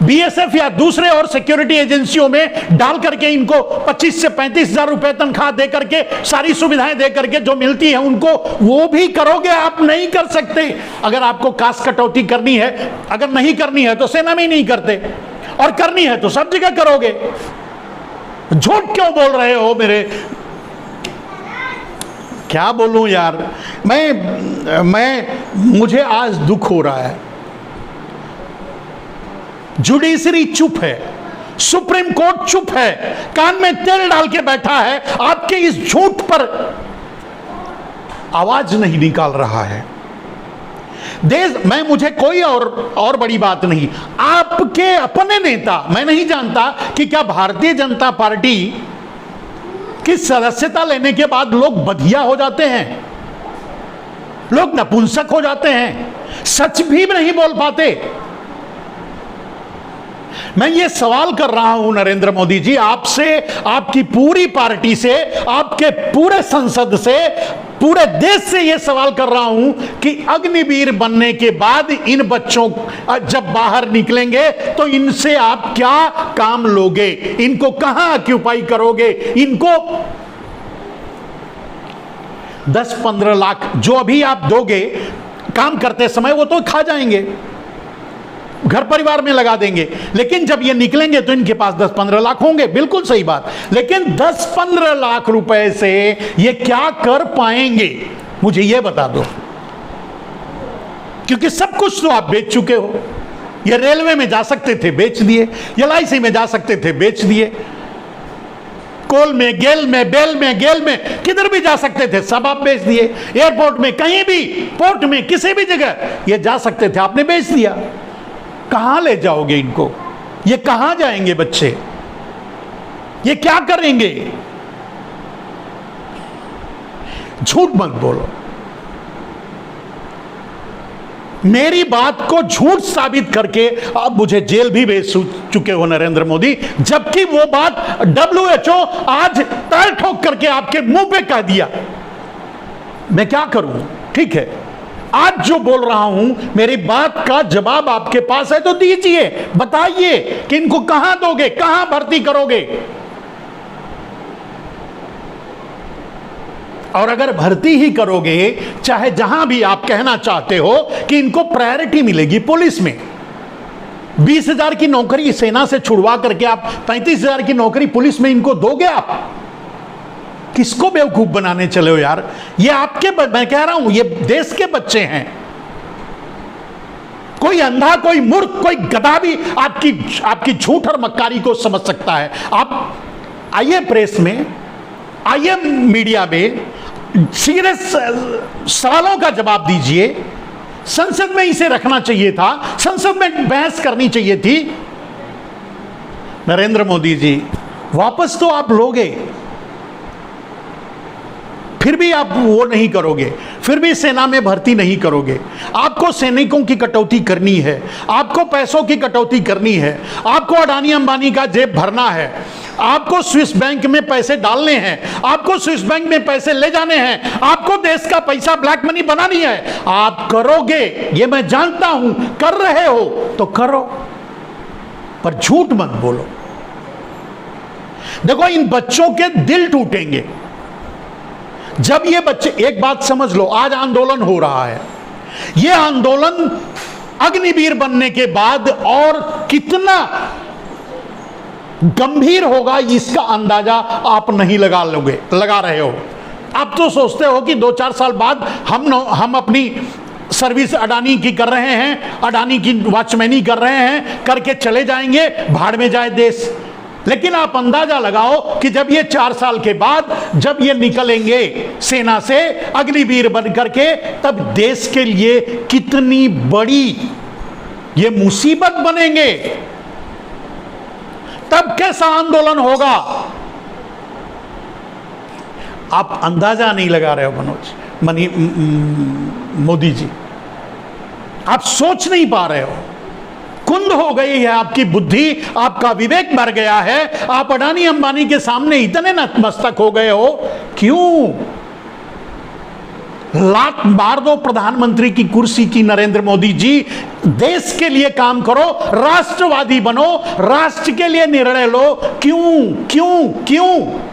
[SPEAKER 1] BSF या दूसरे और सिक्योरिटी एजेंसियों में डाल करके इनको 25 से 35,000 रुपए तनख्वाह दे करके, सारी सुविधाएं दे करके जो मिलती है उनको, वो भी करोगे? आप नहीं कर सकते। अगर आपको कास्ट कटौती करनी है, अगर नहीं करनी है तो सेना में ही नहीं करते, और करनी है तो सब जगह करोगे। झूठ क्यों बोल रहे हो मेरे? क्या बोलूं यार, मुझे आज दुख हो रहा है। जुडिशरी चुप है, सुप्रीम कोर्ट चुप है, कान में तेल डाल के बैठा है, आपके इस झूठ पर आवाज नहीं निकाल रहा है। मुझे कोई और बड़ी बात नहीं, आपके अपने नेता, मैं नहीं जानता कि क्या भारतीय जनता पार्टी की सदस्यता लेने के बाद लोग बधिया हो जाते हैं, लोग नपुंसक हो जाते हैं, सच भी नहीं बोल पाते। मैं ये सवाल कर रहा हूं नरेंद्र मोदी जी आपसे, आपकी पूरी पार्टी से, आपके पूरे संसद से, पूरे देश से यह सवाल कर रहा हूं कि अग्निवीर बनने के बाद इन बच्चों जब बाहर निकलेंगे तो इनसे आप क्या काम लोगे, इनको कहां ऑक्यूपाई करोगे, इनको 10-15 लाख जो अभी आप दोगे काम करते समय वो तो खा जाएंगे, घर परिवार में लगा देंगे, लेकिन जब ये निकलेंगे तो इनके पास 10-15 लाख होंगे। बिल्कुल सही बात, लेकिन 10-15 लाख रुपए से ये क्या कर पाएंगे मुझे ये बता दो, क्योंकि सब कुछ तो आप बेच चुके हो। ये रेलवे में जा सकते थे, बेच दिए, LIC में जा सकते थे, बेच दिए, कोल में, गेल में, बेल में, गेल में, किधर भी जा सकते थे, सब आप बेच दिए। एयरपोर्ट में, कहीं भी, पोर्ट में, किसी भी जगह ये जा सकते थे, आपने बेच दिया। कहां ले जाओगे इनको, ये कहां जाएंगे बच्चे, ये क्या करेंगे? झूठ मत बोलो, मेरी बात को झूठ साबित करके अब मुझे जेल भी भेज चुके हो नरेंद्र मोदी, जबकि वो बात WHO आज ताल ठोक करके आपके मुंह पे कह दिया। मैं क्या करूं? ठीक है, आज जो बोल रहा हूं मेरी बात का जवाब आपके पास है तो दीजिए, बताइए कि इनको कहां दोगे, कहां भर्ती करोगे। और अगर भर्ती ही करोगे, चाहे जहां भी आप कहना चाहते हो कि इनको प्रायोरिटी मिलेगी पुलिस में, 20,000 की नौकरी सेना से छुड़वा करके आप 35,000 की नौकरी पुलिस में इनको दोगे, आप किसको बेवकूफ बनाने चले हो यार? ये आपके, मैं कह रहा हूं ये देश के बच्चे हैं। कोई अंधा, कोई मूर्ख, कोई गधा भी आपकी झूठ और मक्कारी को समझ सकता है। आप आइए प्रेस में, आइए मीडिया में, सीरियस सवालों का जवाब दीजिए। संसद में इसे रखना चाहिए था, संसद में बहस करनी चाहिए थी। नरेंद्र मोदी जी, वापस तो आप लोगे, फिर भी आप वो नहीं करोगे, फिर भी सेना में भर्ती नहीं करोगे। आपको सैनिकों की कटौती करनी है, आपको पैसों की कटौती करनी है, आपको अडानी अंबानी का जेब भरना है, आपको स्विस बैंक में पैसे डालने हैं, आपको स्विस बैंक में पैसे ले जाने हैं, आपको देश का पैसा ब्लैक मनी बनानी है। आप करोगे, ये मैं जानता हूं, कर रहे हो तो करो, पर झूठ मत बोलो। देखो, इन बच्चों के दिल टूटेंगे जब ये बच्चे, एक बात समझ लो, आज आंदोलन हो रहा है, यह आंदोलन अग्निवीर बनने के बाद और कितना गंभीर होगा इसका अंदाजा आप नहीं लगा रहे हो। आप तो सोचते हो कि 2-4 साल बाद हम अपनी सर्विस अडानी की कर रहे हैं, अडानी की वॉचमैनी कर रहे हैं, करके चले जाएंगे, भाड़ में जाए देश। लेकिन आप अंदाजा लगाओ कि जब ये 4 साल के बाद जब ये निकलेंगे सेना से अग्निवीर बन करके, तब देश के लिए कितनी बड़ी ये मुसीबत बनेंगे, तब कैसा आंदोलन होगा। आप अंदाजा नहीं लगा रहे हो मोदी जी, आप सोच नहीं पा रहे हो। कुंद हो गई है आपकी बुद्धि, आपका विवेक मर गया है। आप अडानी अंबानी के सामने इतने नतमस्तक हो गए हो, क्यों? लात मार दो प्रधानमंत्री की कुर्सी की नरेंद्र मोदी जी, देश के लिए काम करो, राष्ट्रवादी बनो, राष्ट्र के लिए निर्णय लो। क्यों क्यों क्यों?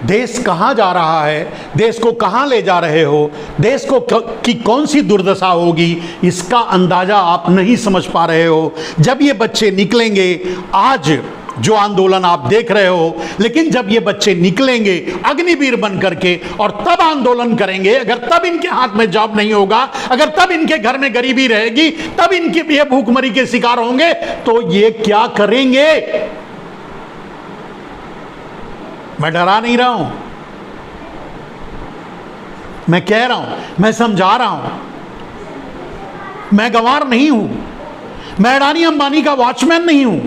[SPEAKER 1] देश कहां जा रहा है, देश को कहां ले जा रहे हो, देश को की कौन सी दुर्दशा होगी, इसका अंदाजा आप नहीं समझ पा रहे हो। जब ये बच्चे निकलेंगे, आज जो आंदोलन आप देख रहे हो, लेकिन जब ये बच्चे निकलेंगे अग्निवीर बन करके और तब आंदोलन करेंगे, अगर तब इनके हाथ में जॉब नहीं होगा, अगर तब इनके घर में गरीबी रहेगी, तब इनके ये भूखमरी के शिकार होंगे, तो ये क्या करेंगे? मैं डरा नहीं रहा हूं, मैं कह रहा हूं, मैं समझा रहा हूं। मैं गंवार नहीं हूं, मैं अडानी अंबानी का वॉचमैन नहीं हूं,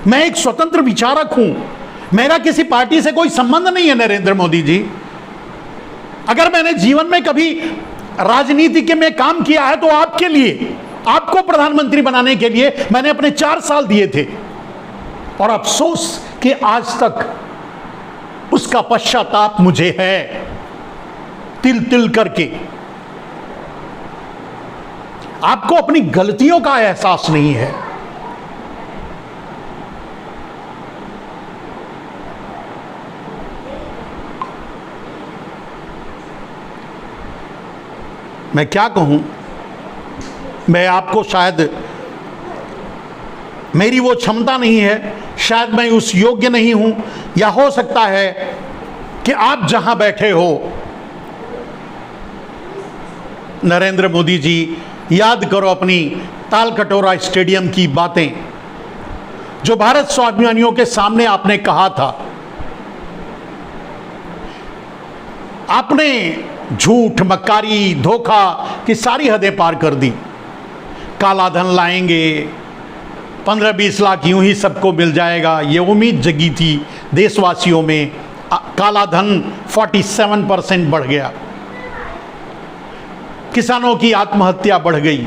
[SPEAKER 1] मैं एक स्वतंत्र विचारक हूं। मेरा किसी पार्टी से कोई संबंध नहीं है नरेंद्र मोदी जी। अगर मैंने जीवन में कभी राजनीति के में काम किया है तो आपके लिए, आपको प्रधानमंत्री बनाने के लिए मैंने अपने 4 साल दिए थे, और अफसोस कि आज तक उसका पश्चाताप मुझे है, तिल तिल करके। आपको अपनी गलतियों का एहसास नहीं है। मैं क्या कहूं, मैं आपको, शायद मेरी वो क्षमता नहीं है, शायद मैं उस योग्य नहीं हूं, या हो सकता है कि आप जहां बैठे हो नरेंद्र मोदी जी, याद करो अपनी तालकटोरा स्टेडियम की बातें, जो भारत स्वाभिमानियों के सामने आपने कहा था। आपने झूठ, मक्कारी, धोखा की सारी हदें पार कर दी। काला धन लाएंगे, 15-20 लाख यूं ही सबको मिल जाएगा, ये उम्मीद जगी थी देशवासियों में। काला धन 47% बढ़ गया, किसानों की आत्महत्या बढ़ गई,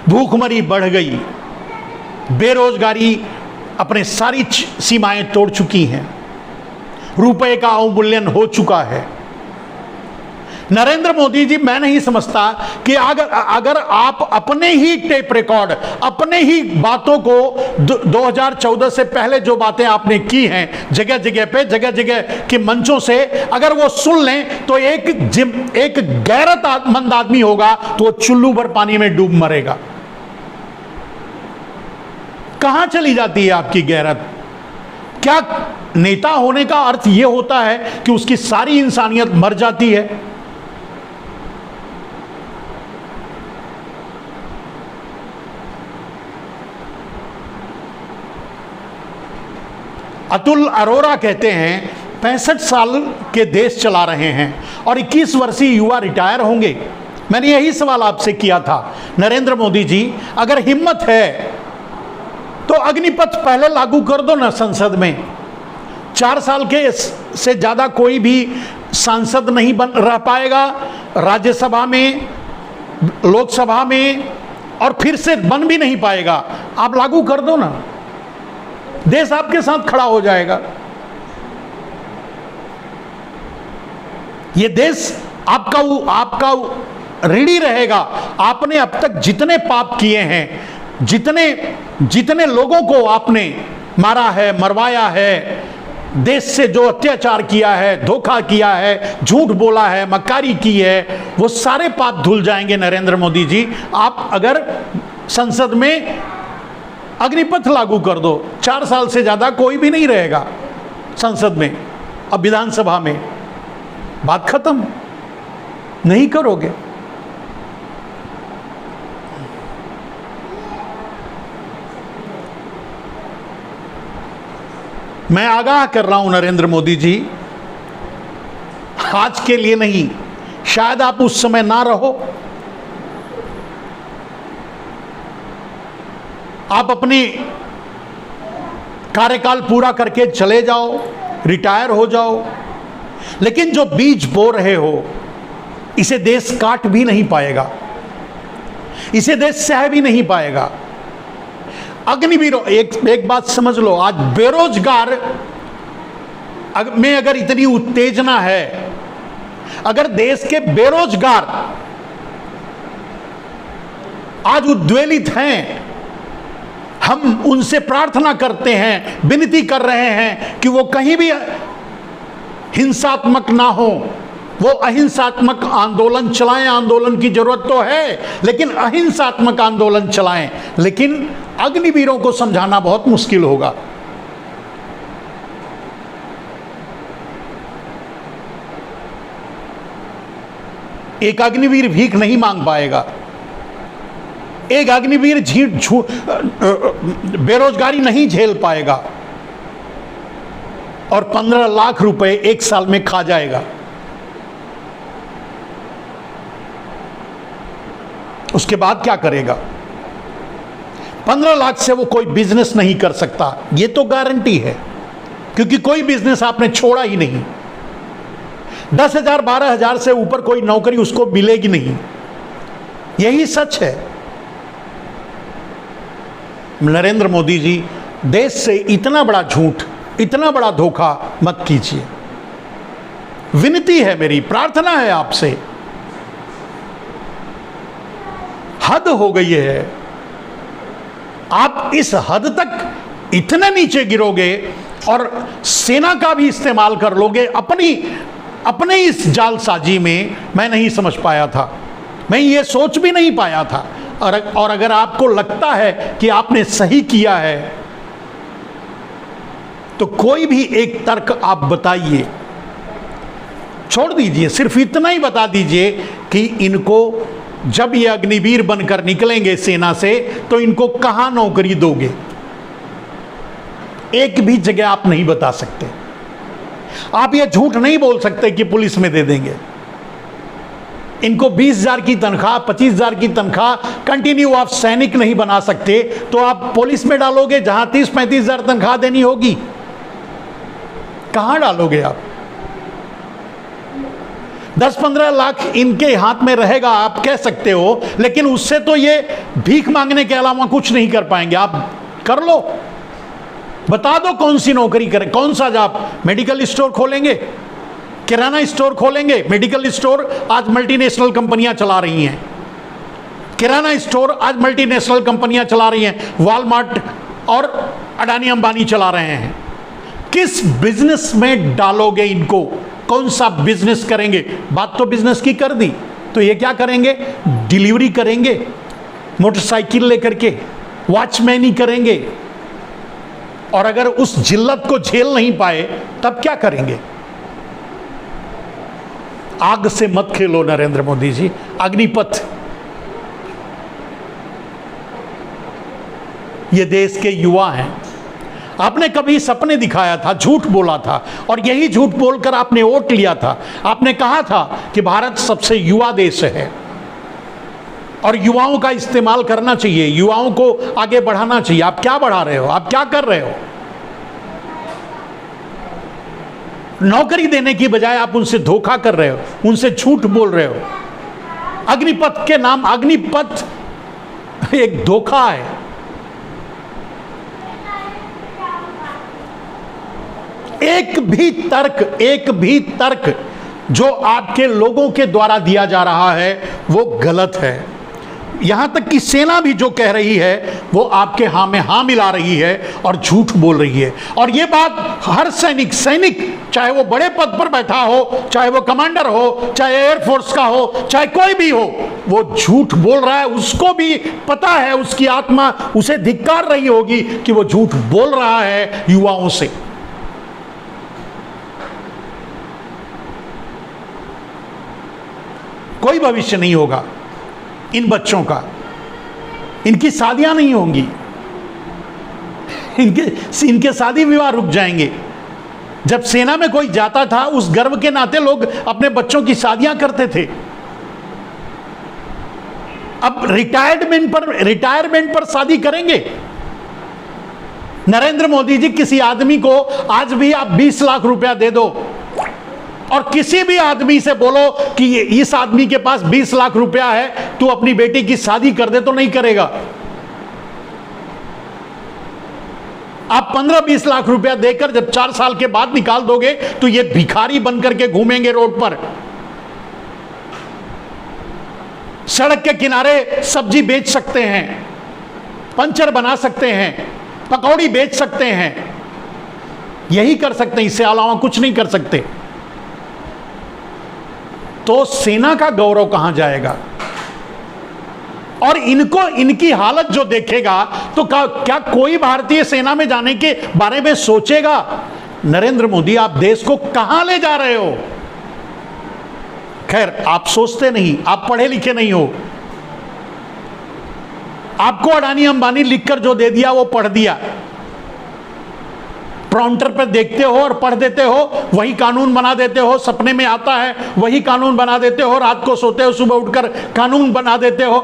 [SPEAKER 1] भूखमरी बढ़ गई, बेरोजगारी अपने सारी सीमाएं तोड़ चुकी हैं, रुपए का अवमूल्यन हो चुका है। नरेंद्र मोदी जी, मैं नहीं समझता कि अगर आप अपने ही टेप रिकॉर्ड, अपने ही बातों को 2014 से पहले जो बातें आपने की हैं जगह जगह पे, जगह जगह के मंचों से, अगर वो सुन लें तो एक गैरतमंद आदमी होगा तो वो चुल्लू भर पानी में डूब मरेगा। कहां चली जाती है आपकी गैरत? क्या नेता होने का अर्थ यह होता है कि उसकी सारी इंसानियत मर जाती है? अतुल अरोरा कहते हैं 65 साल के देश चला रहे हैं और 21 वर्षीय युवा रिटायर होंगे। मैंने यही सवाल आपसे किया था, नरेंद्र मोदी जी, अगर हिम्मत है तो अग्निपथ पहले लागू कर दो ना संसद में। 4 साल के से ज़्यादा कोई भी सांसद नहीं रह पाएगा राज्यसभा में, लोकसभा में, और फिर से बन भी नहीं पाएगा। आप लागू कर दो ना, देश आपके साथ खड़ा हो जाएगा। ये देश आपका ऋणी रहेगा। आपने अब तक जितने पाप किए हैं, जितने लोगों को आपने मारा है, मरवाया है, देश से जो अत्याचार किया है, धोखा किया है, झूठ बोला है, मक्कारी की है, वो सारे पाप धुल जाएंगे नरेंद्र मोदी जी। आप अगर संसद में अग्निपथ लागू कर दो, 4 साल से ज़्यादा कोई भी नहीं रहेगा संसद में। अब विधानसभा में बात खत्म। नहीं करोगे, मैं आगाह कर रहा हूं नरेंद्र मोदी जी, आज के लिए नहीं, शायद आप उस समय ना रहो, आप अपनी कार्यकाल पूरा करके चले जाओ, रिटायर हो जाओ, लेकिन जो बीज बो रहे हो इसे देश काट भी नहीं पाएगा, इसे देश सह भी नहीं पाएगा। अग्निवीरों, एक बात समझ लो, आज बेरोजगार में अगर इतनी उत्तेजना है, अगर देश के बेरोजगार आज उद्वेलित हैं, हम उनसे प्रार्थना करते हैं, विनती कर रहे हैं कि वो कहीं भी हिंसात्मक ना हो, वो अहिंसात्मक आंदोलन चलाएं। आंदोलन की जरूरत तो है, लेकिन अहिंसात्मक आंदोलन चलाएं। लेकिन अग्निवीरों को समझाना बहुत मुश्किल होगा। एक अग्निवीर भीख नहीं मांग पाएगा, एक अग्निवीर बेरोजगारी नहीं झेल पाएगा और 15 लाख रुपए 1 साल में खा जाएगा। उसके बाद क्या करेगा? 15 लाख से वो कोई बिजनेस नहीं कर सकता, ये तो गारंटी है, क्योंकि कोई बिजनेस आपने छोड़ा ही नहीं। 10,000 12,000 से ऊपर कोई नौकरी उसको मिलेगी नहीं। यही सच है। नरेंद्र मोदी जी, देश से इतना बड़ा झूठ, इतना बड़ा धोखा मत कीजिए। विनती है मेरी, प्रार्थना है आपसे, हद हो गई है। आप इस हद तक इतने नीचे गिरोगे और सेना का भी इस्तेमाल कर लोगे अपने इस जालसाजी में, मैं नहीं समझ पाया था, मैं ये सोच भी नहीं पाया था। और अगर आपको लगता है कि आपने सही किया है तो कोई भी एक तर्क आप बताइए, छोड़ दीजिए, सिर्फ इतना ही बता दीजिए कि इनको जब ये अग्निवीर बनकर निकलेंगे सेना से तो इनको कहां नौकरी दोगे। एक भी जगह आप नहीं बता सकते। आप ये झूठ नहीं बोल सकते कि पुलिस में दे देंगे। इनको 20,000 की तनख्वाह, 25,000 की तनख्वाह कंटिन्यू आप सैनिक नहीं बना सकते, तो आप पुलिस में डालोगे जहां 30-35,000 तनख्वाह देनी होगी। कहां डालोगे आप? 10-15 लाख इनके हाथ में रहेगा, आप कह सकते हो, लेकिन उससे तो ये भीख मांगने के अलावा कुछ नहीं कर पाएंगे। आप कर लो, बता दो कौन सी नौकरी करें, कौन सा जॉब। मेडिकल स्टोर खोलेंगे, किराना स्टोर खोलेंगे। मेडिकल स्टोर आज मल्टीनेशनल कंपनियां चला रही हैं, किराना स्टोर आज मल्टीनेशनल कंपनियां चला रही हैं, वॉलमार्ट और अडानी अंबानी चला रहे हैं। किस बिजनेस में डालोगे इनको? कौन सा बिजनेस करेंगे? बात तो बिजनेस की कर दी, तो ये क्या करेंगे? डिलीवरी करेंगे मोटरसाइकिल लेकर के, वॉचमैनी करेंगे। और अगर उस जिल्लत को झेल नहीं पाए तब क्या करेंगे? आग से मत खेलो नरेंद्र मोदी जी, अग्निपथ। ये देश के युवा हैं। आपने कभी सपने दिखाया था, झूठ बोला था, और यही झूठ बोलकर आपने वोट लिया था। आपने कहा था कि भारत सबसे युवा देश है और युवाओं का इस्तेमाल करना चाहिए, युवाओं को आगे बढ़ाना चाहिए। आप क्या बढ़ा रहे हो? आप क्या कर रहे हो? नौकरी देने की बजाय आप उनसे धोखा कर रहे हो, उनसे झूठ बोल रहे हो। अग्निपथ के नाम, अग्निपथ एक धोखा है। एक भी तर्क जो आपके लोगों के द्वारा दिया जा रहा है वो गलत है। यहां तक कि सेना भी जो कह रही है वो आपके हाँ में हाँ मिला रही है और झूठ बोल रही है। और ये बात हर सैनिक चाहे वो बड़े पद पर बैठा हो, चाहे वो कमांडर हो, चाहे एयरफोर्स का हो, चाहे कोई भी हो, वो झूठ बोल रहा है। उसको भी पता है, उसकी आत्मा उसे धिक्कार रही होगी कि वो झूठ बोल रहा है युवाओं से। कोई भविष्य नहीं होगा इन बच्चों का, इनकी शादियां नहीं होंगी, इनके शादी विवाह रुक जाएंगे। जब सेना में कोई जाता था उस गर्व के नाते लोग अपने बच्चों की शादियां करते थे। अब रिटायरमेंट पर शादी करेंगे। नरेंद्र मोदी जी, किसी आदमी को आज भी आप 20 लाख रुपया दे दो और किसी भी आदमी से बोलो कि इस आदमी के पास 20 लाख रुपया है, तू अपनी बेटी की शादी कर दे, तो नहीं करेगा। आप 15-20 लाख रुपया देकर जब 4 साल के बाद निकाल दोगे तो ये भिखारी बनकर के घूमेंगे रोड पर, सड़क के किनारे सब्जी बेच सकते हैं, पंचर बना सकते हैं, पकौड़ी बेच सकते हैं, यही कर सकते हैं, इससे अलावा कुछ नहीं कर सकते। तो सेना का गौरव कहां जाएगा? और इनको, इनकी हालत जो देखेगा तो क्या कोई भारतीय सेना में जाने के बारे में सोचेगा? नरेंद्र मोदी, आप देश को कहां ले जा रहे हो? खैर, आप सोचते नहीं, आप पढ़े लिखे नहीं हो। आपको अडानी अंबानी लिखकर जो दे दिया वो पढ़ दिया, प्रॉम्प्टर पर देखते हो और पढ़ देते हो, वही कानून बना देते हो। सपने में आता है वही कानून बना देते हो, रात को सोते हो सुबह उठकर कानून बना देते हो।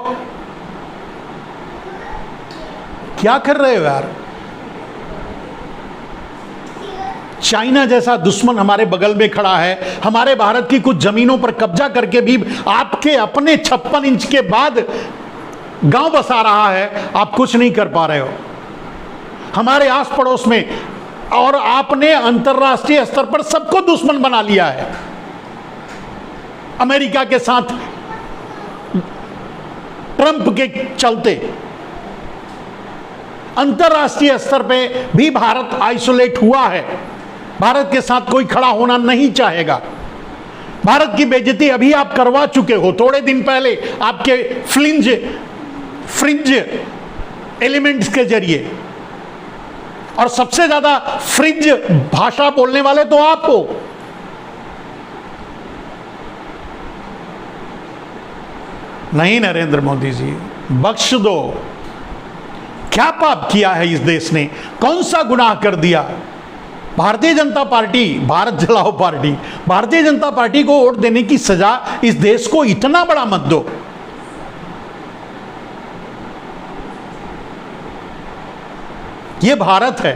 [SPEAKER 1] क्या कर रहे हो यार? चाइना जैसा दुश्मन हमारे बगल में खड़ा है, हमारे भारत की कुछ जमीनों पर कब्जा करके भी आपके अपने 56 इंच के बाद गांव बसा रहा है, आप कुछ नहीं कर पा रहे हो हमारे आस पड़ोस में। और आपने अंतर्राष्ट्रीय स्तर पर सबको दुश्मन बना लिया है। अमेरिका के साथ ट्रंप के चलते अंतर्राष्ट्रीय स्तर पे भी भारत आइसोलेट हुआ है। भारत के साथ कोई खड़ा होना नहीं चाहेगा। भारत की बेइज्जती अभी आप करवा चुके हो। थोड़े दिन पहले आपके फ्रिंज एलिमेंट्स के जरिए, और सबसे ज्यादा फ्रिंज भाषा बोलने वाले तो आप हो। नहीं नरेंद्र मोदी जी, बख्श दो। क्या पाप किया है इस देश ने, कौन सा गुनाह कर दिया? भारतीय जनता पार्टी, भारत जलाओ पार्टी, भारतीय जनता पार्टी को वोट देने की सजा इस देश को इतना बड़ा मत दो। ये भारत है।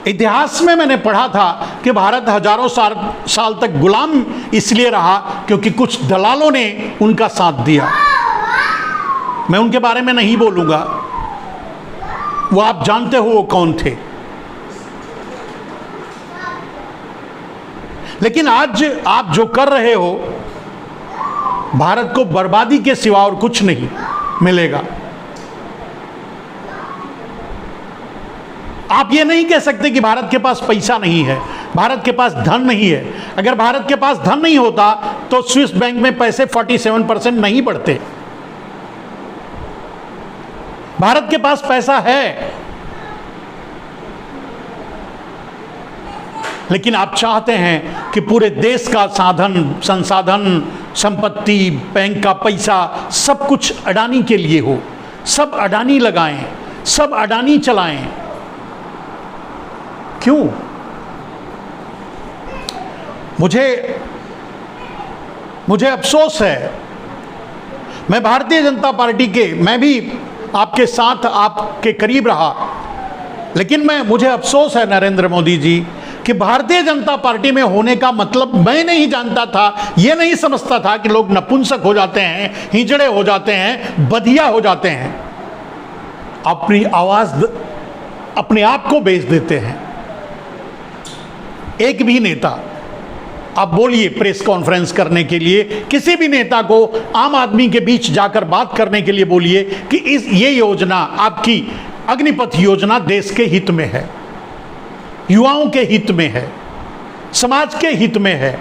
[SPEAKER 1] इतिहास में मैंने पढ़ा था कि भारत हजारों साल तक गुलाम इसलिए रहा क्योंकि कुछ दलालों ने उनका साथ दिया। मैं उनके बारे में नहीं बोलूंगा, वो आप जानते हो वो कौन थे। लेकिन आज आप जो कर रहे हो, भारत को बर्बादी के सिवा और कुछ नहीं मिलेगा। आप ये नहीं कह सकते कि भारत के पास पैसा नहीं है, भारत के पास धन नहीं है। अगर भारत के पास धन नहीं होता तो स्विस बैंक में पैसे 47% नहीं बढ़ते। भारत के पास पैसा है, लेकिन आप चाहते हैं कि पूरे देश का संसाधन, संपत्ति, बैंक का पैसा सब कुछ अडानी के लिए हो, सब अडानी लगाएं, सब अडानी चलाएं। क्यों? मुझे अफसोस है। मैं भारतीय जनता पार्टी के, मैं भी आपके साथ, आपके करीब रहा, लेकिन मुझे अफसोस है नरेंद्र मोदी जी कि भारतीय जनता पार्टी में होने का मतलब मैं नहीं जानता था, ये नहीं समझता था कि लोग नपुंसक हो जाते हैं, हिजड़े हो जाते हैं, बधिया हो जाते हैं, अपनी आवाज अपने आप को बेच देते हैं। एक भी नेता, आप बोलिए प्रेस कॉन्फ्रेंस करने के लिए, किसी भी नेता को आम आदमी के बीच जाकर बात करने के लिए बोलिए कि ये योजना, आपकी अग्निपथ योजना देश के हित में है, युवाओं के हित में है, समाज के हित में है।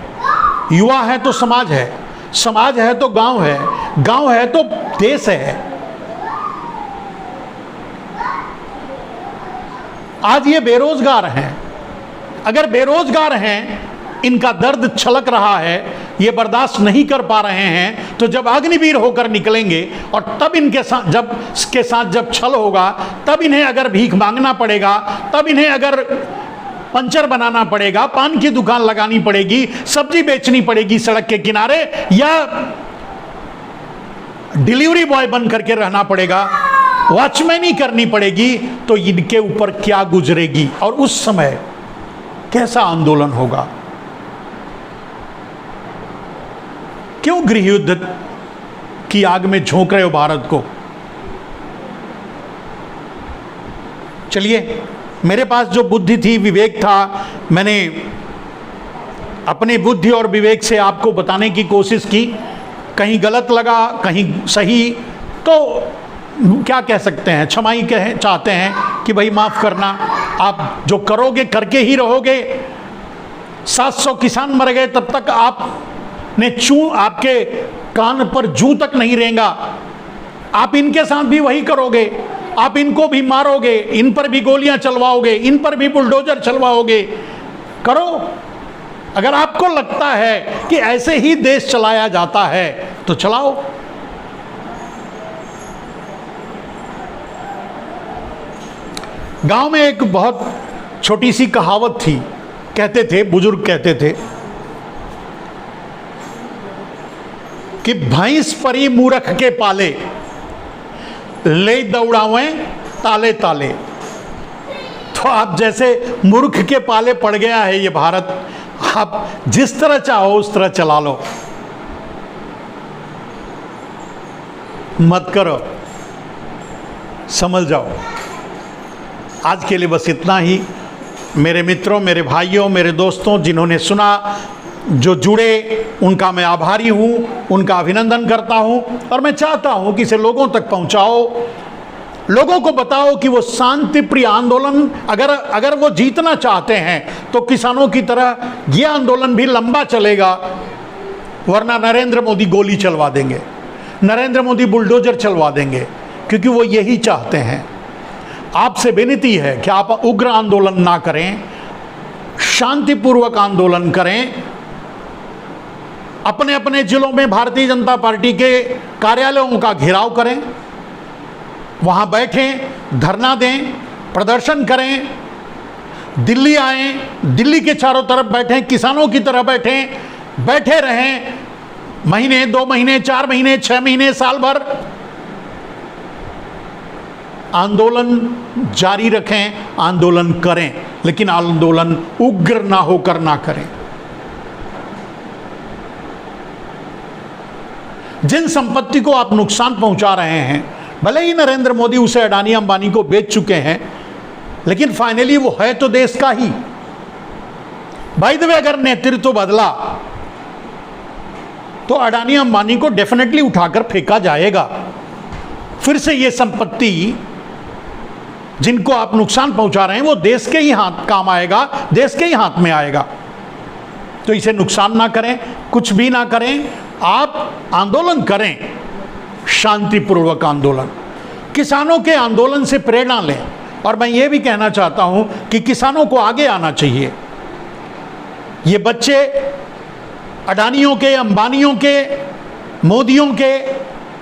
[SPEAKER 1] युवा है तो समाज है, समाज है तो गांव है, गांव है तो देश है। आज ये बेरोजगार हैं, अगर बेरोजगार हैं, इनका दर्द छलक रहा है, ये बर्दाश्त नहीं कर पा रहे हैं, तो जब अग्निवीर होकर निकलेंगे और तब इनके साथ जब छल होगा, तब इन्हें अगर भीख मांगना पड़ेगा, तब इन्हें अगर पंचर बनाना पड़ेगा, पान की दुकान लगानी पड़ेगी, सब्जी बेचनी पड़ेगी सड़क के किनारे, या डिलीवरी बॉय बन करके रहना पड़ेगा, वॉचमैनी करनी पड़ेगी, तो इनके ऊपर क्या गुजरेगी और उस समय कैसा आंदोलन होगा? क्यों गृह युद्ध की आग में झोंक रहे हो भारत को? चलिए, मेरे पास जो बुद्धि थी, विवेक था, मैंने अपनी बुद्धि और विवेक से आपको बताने की कोशिश की। कहीं गलत लगा, कहीं सही, तो क्या कह सकते हैं, क्षमाई चाहते हैं कि भाई माफ़ करना, आप जो करोगे करके ही रहोगे। 700 किसान मर गए, तब तक आपने आपके कान पर जूं तक नहीं रेंगा। आप इनके साथ भी वही करोगे, आप इनको भी मारोगे, इन पर भी गोलियां चलवाओगे, इन पर भी बुलडोजर चलवाओगे। करो। अगर आपको लगता है कि ऐसे ही देश चलाया जाता है तो चलाओ। गांव में एक बहुत छोटी सी कहावत थी, कहते थे, बुजुर्ग कहते थे कि भैंस परी मूर्ख के पाले, ले दौड़ावें ताले ताले। तो आप जैसे मूर्ख के पाले पड़ गया है ये भारत, आप जिस तरह चाहो उस तरह चला लो, मत करो, समझ जाओ। आज के लिए बस इतना ही। मेरे मित्रों, मेरे भाइयों, मेरे दोस्तों, जिन्होंने सुना, जो जुड़े, उनका मैं आभारी हूँ, उनका अभिनंदन करता हूँ। और मैं चाहता हूँ कि इसे लोगों तक पहुँचाओ, लोगों को बताओ कि वो शांति प्रिय आंदोलन, अगर वो जीतना चाहते हैं तो किसानों की तरह ये आंदोलन भी लंबा चलेगा, वरना नरेंद्र मोदी गोली चलवा देंगे, नरेंद्र मोदी बुलडोजर चलवा देंगे, क्योंकि वो यही चाहते हैं। आपसे विनती है कि आप उग्र आंदोलन ना करें, शांतिपूर्वक आंदोलन करें। अपने अपने जिलों में भारतीय जनता पार्टी के कार्यालयों का घेराव करें, वहां बैठें, धरना दें, प्रदर्शन करें, दिल्ली आएं, दिल्ली के चारों तरफ बैठें, किसानों की तरह बैठें, बैठे रहें, महीने, 2 महीने, 4 महीने, 6 महीने, साल भर आंदोलन जारी रखें, आंदोलन करें, लेकिन आंदोलन उग्र ना होकर ना करें। जिन संपत्ति को आप नुकसान पहुंचा रहे हैं, भले ही नरेंद्र मोदी उसे अडानी अंबानी को बेच चुके हैं, लेकिन फाइनली वो है तो देश का ही। बाय द वे, अगर नेतृत्व बदला तो अडानी अंबानी को डेफिनेटली उठाकर फेंका जाएगा। फिर से ये संपत्ति जिनको आप नुकसान पहुंचा रहे हैं वो देश के ही हाथ काम आएगा, देश के ही हाथ में आएगा। तो इसे नुकसान ना करें, कुछ भी ना करें, आप आंदोलन करें, शांतिपूर्वक आंदोलन। किसानों के आंदोलन से प्रेरणा लें। और मैं ये भी कहना चाहता हूं कि किसानों को आगे आना चाहिए। ये बच्चे अडानियों के, अंबानियों के, मोदियों के,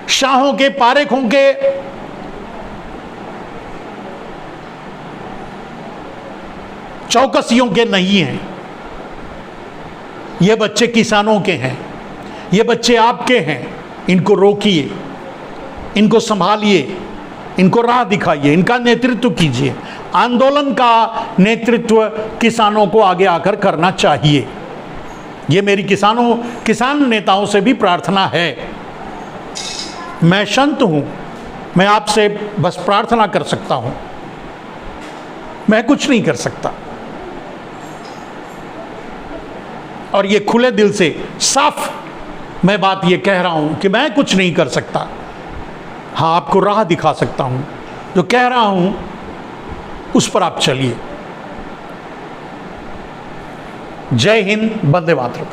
[SPEAKER 1] शाहों के, पारेखों के, चौकसियों के नहीं हैं। ये बच्चे किसानों के हैं, ये बच्चे आपके हैं। इनको रोकिए, इनको संभालिए, इनको राह दिखाइए, इनका नेतृत्व कीजिए। आंदोलन का नेतृत्व किसानों को आगे आकर करना चाहिए। ये मेरी किसान नेताओं से भी प्रार्थना है। मैं संत हूं, मैं आपसे बस प्रार्थना कर सकता हूं, मैं कुछ नहीं कर सकता। और ये खुले दिल से साफ मैं बात ये कह रहा हूं कि मैं कुछ नहीं कर सकता। हाँ, आपको राह दिखा सकता हूं, जो कह रहा हूं उस पर आप चलिए। जय हिंद, वंदे मातरम।